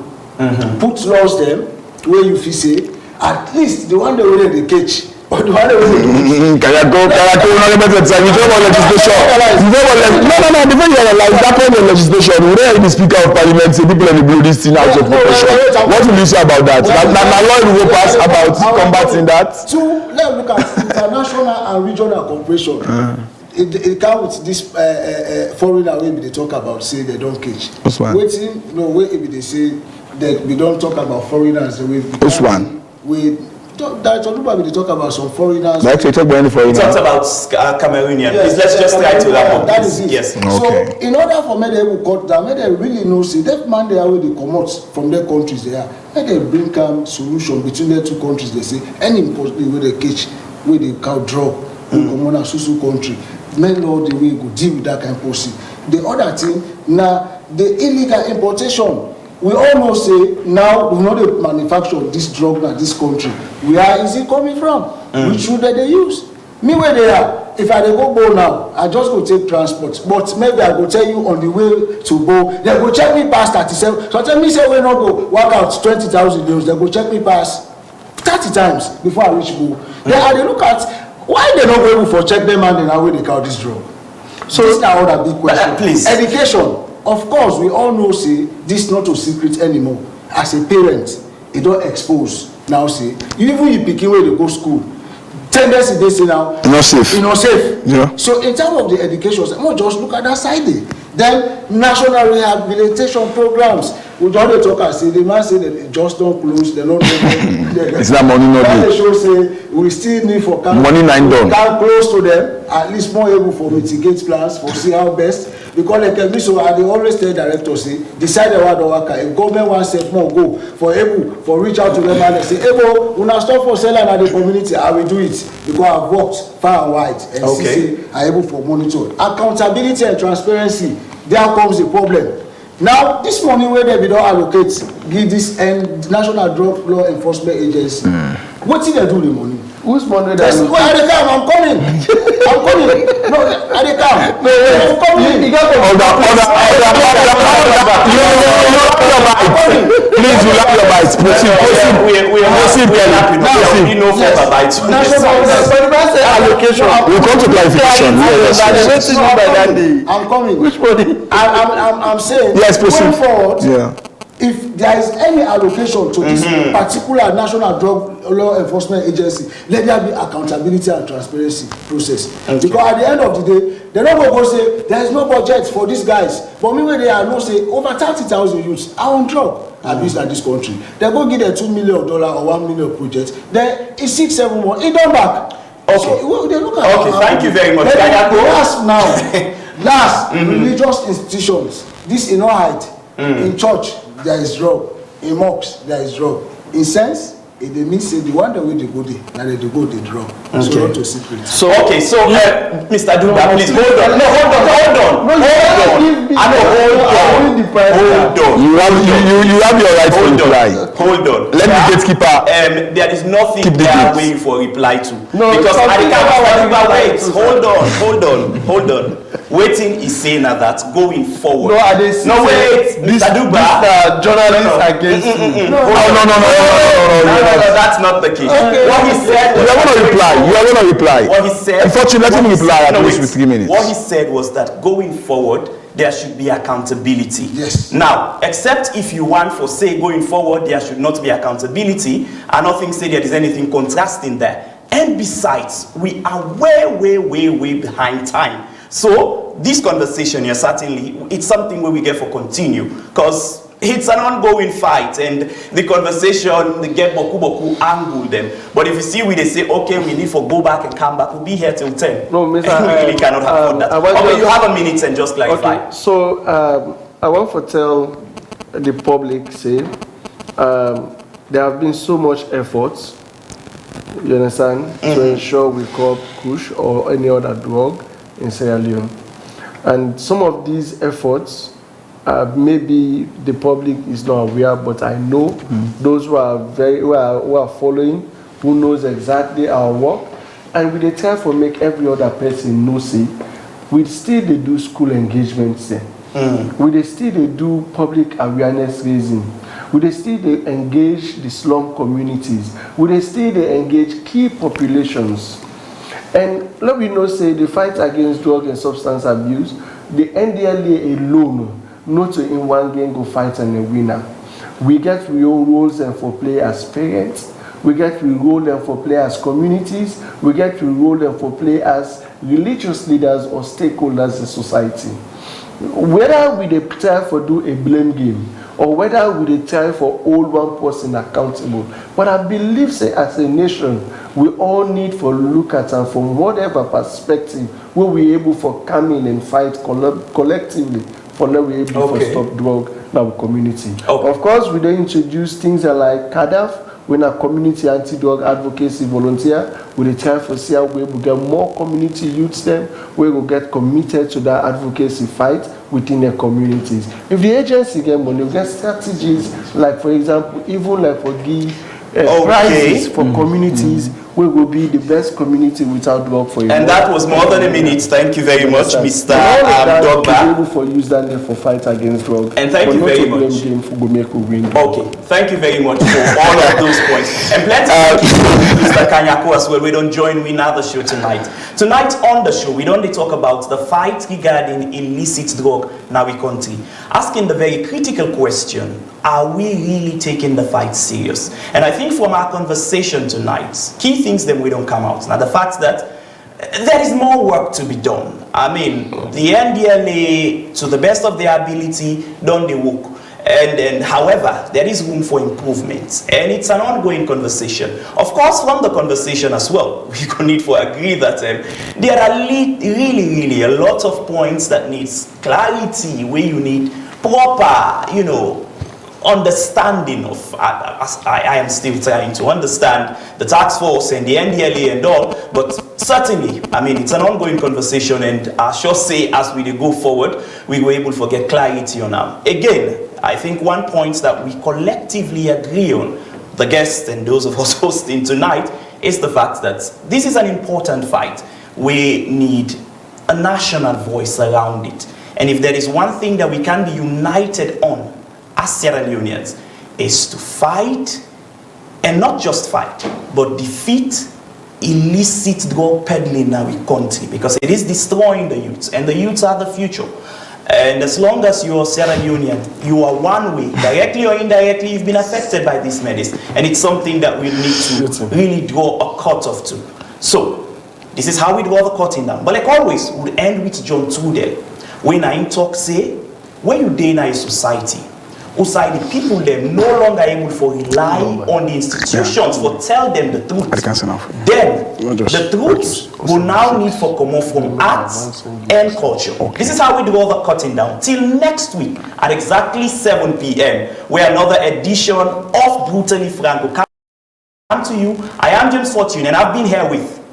Put laws them where you feel say at least the one they will they catch or the one they will Kayako, no legislation. No, before you realize that kind of legislation, we don't have the Speaker of Parliament say people in the blow this thing out of proportion. What will you say about that? Now law will pass about combating that. Let's look at international and regional cooperation. It comes with this foreigner way they talk about say they don't catch. Waiting, no way if they say that we don't talk about foreigners the way which one? We they talk about some foreigners. Like to talk about any foreigners. Talks about Cameroonian. Yes, let's just try to wrap up. That is it. Yes. Okay. So in order for me to cut down, they really know see that man they are where they come out from their countries they are. They bring solution between the two countries. They say any importantly where they catch where they cow drop in common susu country. Men know the way go deal with that kind of policy. The other thing now the illegal importation. We all know say now we know they manufacture this drug in this country. Where is it coming from? Which route they use? Me where they are. If I go now, I just go take transport. But maybe I go tell you on the way to Bo. They go check me past 37. So tell me say we not go work out 20,000 euros. They go check me past 30 times before I reach Bo. Then I look at why they not go able for check them and then how they count this drug. So this is now other big question. Please. Education. Of course, we all know say this not a secret anymore. As a parent, you don't expose now say you even you picking where they go school. Tendency they say now not safe. You know safe. Yeah. So in terms of the education, we just look at that side there. Then national rehabilitation programs. We don't talk and say the man say that just don't close. They don't. It's not money no do. They show say we still need for money nine done. Can close to them at least more able for mitigate plans for see how best. Because like me so I always tell directors say decide the one worker. If government wants set more go for able for reach out to them and say able when I stop for selling at the community I will do it because I've worked far and wide and see say I able for monitor accountability and transparency. There comes the problem. Now this money where they don't allocate give this National Drug Law Enforcement Agency. What did they do the money? Who's money that Yes, well, I dey come. I'm coming. I'm coming. No, I dey come. No, wait. I'm coming. You got to Please, you like your bites. Proceed. We are happy. We know for the bites. allocation. We'll come to clarification. I'm coming. Which money? I'm saying. Yes, proceed. Going forward. Yeah. If there is any allocation to this particular National Drug Law Enforcement Agency, let there be accountability and transparency process. Okay. Because at the end of the day, they're not going to go say there is no budget for these guys. But meanwhile, they are not say over 30,000 youths are on drug abuse in this country. They go give them $2 million or $1 million project. Then in 6-7 months, it done back. Okay. So they look at. Okay. Thank you very much. Last religious institutions. This in our height. In church, there is drug. In mosques, there is drug. In sense, it means say the one that way they go there, now they go the drug. So not to secret. So Mr. Duba, please hold on. No, hold on. You have your right to reply. Hold on. Let me gatekeeper. There is nothing they are waiting for reply to. No, because wait. Hold on. Waiting is saying that going forward. No, I didn't. No, wait, Mr. Duba. Journalists against you. No, that's not the case. Okay. What he said. You are going to reply. What he said. Unfortunately, let him reply at least with 3 minutes. What he said was that going forward, there should be accountability. Yes. Now, except if you want for say going forward, there should not be accountability. I don't think say there is anything contrasting there. And besides, we are way behind time. So this conversation here, certainly, it's something where we get for continue. Because it's an ongoing fight, and the conversation, they get boku angle them. But if you see we they say, okay, we need for go back and come back, we'll be here till 10. No, Mr. And we really cannot afford that. Okay, you have a minute and just clarify. Okay, so I want to tell the public, say, there have been so much efforts, you understand, to ensure we curb kush or any other drug in Sierra Leone. And some of these efforts, maybe the public is not aware, but I know those who are following, who knows exactly our work, and we try to make every other person know, see, we still they do school engagements there. We still they do public awareness raising. We still they engage the slum communities. We still they engage key populations. And let me know, say, the fight against drug and substance abuse, the NDLA alone, not to in one game go fight and a winner. We get real roles and for play as parents. We get real role and for play as communities. We get real role and for play as religious leaders or stakeholders in society. Whether we try for do a blame game, or whether we try for hold one person accountable. But I believe, say, as a nation, we all need for look at and from whatever perspective will we able for come in and fight collectively for now we able to stop drug in our community. Okay. Of course, we don't introduce things like CADAF. When a community anti-drug advocacy volunteer, we try for see how we will get more community youths them, we will get committed to that advocacy fight within their communities. If the agency get money, we get strategies like, for example, even like for give prizes for communities, we will be the best community without drug for you. And that was more than a minute. Thank you very much, Mr. Dogba. Able for use that for fight against drug. And thank you very much. Okay, thank you very much for all of those points. And plenty Mr. Kanyako as well. We don't join me in another show tonight. Tonight on the show, we don't talk about the fight regarding illicit drug in our country. Asking the very critical question, are we really taking the fight serious? And I think from our conversation tonight, key things then we don't come out. Now the fact that there is more work to be done. I mean, the NDLA, to the best of their ability, done the work. And however, there is room for improvement. And it's an ongoing conversation. Of course, from the conversation as well, we can need to agree that there are really a lot of points that needs clarity, where you need proper, understanding of, I am still trying to understand the task force and the NDLA and all, but certainly, I mean, it's an ongoing conversation, and I sure say as we go forward, we were able to get clarity on them. Again, I think one point that we collectively agree on, the guests and those of us hosting tonight, is the fact that this is an important fight. We need a national voice around it. And if there is one thing that we can be united on as Sierra Leoneans, is to fight, and not just fight, but defeat illicit drug peddling in our country, because it is destroying the youths, and the youths are the future. And as long as you are Sierra Leonean, you are one way, directly or indirectly, you've been affected by this medicine. And it's something that we need to really draw a cut off to. So, this is how we draw the cutting down. But like always, we'll end with John Trudell. When I talk, say, when you day in a society, outside the people, they're no longer able to rely on the institutions for tell them the truth. Then, the truth will now need for come from arts and culture. This is how we do all the cutting down. Till next week at exactly 7 p.m., where another edition of Brutally Frank will come to you. I am James Fortune, and I've been here with...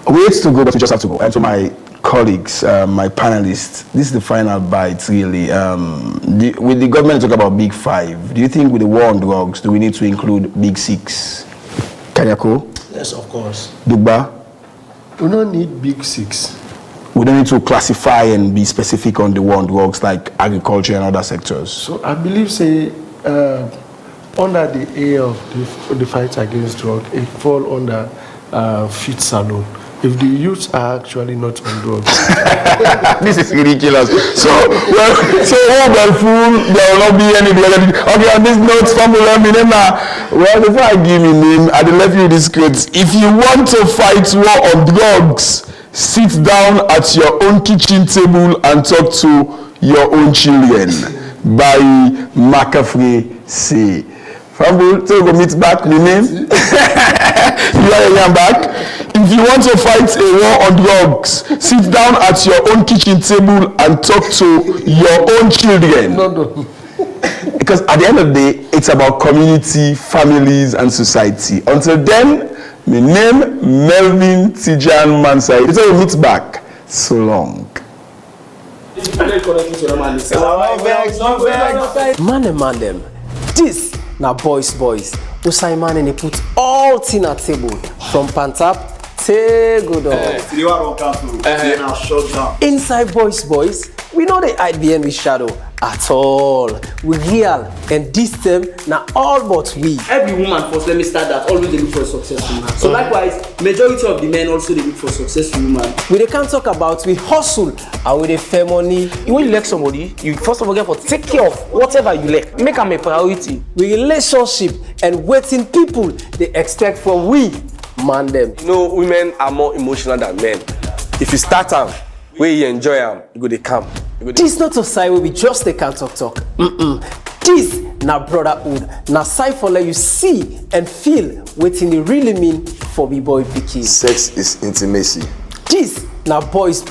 We hate to go, but we just have to go. And to my colleagues, my panelists, this is the final bite, really. With the government talk about Big Five, do you think with the war on drugs, do we need to include Big Six? Kanyako? Yes, of course. Dugba? We don't need Big Six. We don't need to classify and be specific on the war on drugs like agriculture and other sectors. So I believe, say, under the A of the fight against drug, it fall under fit salon. If the youths are actually not on drugs. This is ridiculous. So well, fool, there will not be any. Okay, on this note, well, before I give you name, I will left you this quote. If you want to fight war on drugs, sit down at your own kitchen table and talk to your own children. By McAfee say. Fambu, so go meet back the name. You are a young back. If you want to fight a war on drugs, sit down at your own kitchen table and talk to your own children. No. Because at the end of the day, it's about community, families, and society. Until then, my name Melvin Tijan Mansai. It's a meet back. So long. Man them. This na boys. Usaiman and they put all thing at table from Pantap. Inside boys, we know they hide behind with shadow at all. We real, and this them now all but we. Every woman first, let me start that, always they look for a successful man. So likewise, majority of the men also they look for successful woman. We can't talk about we hustle and with the fair money. When you like somebody, you first of all get for take care of whatever you like. Make them a priority. We relationship and waiting people they expect from we. Man them. You know, women are more emotional than men. If you start them, where you enjoy them, you go to camp. This not a side where we just they can't talk. This na brotherhood. Na side for let you see and feel what it really mean for B-boy picky. Sex is intimacy. This na boys.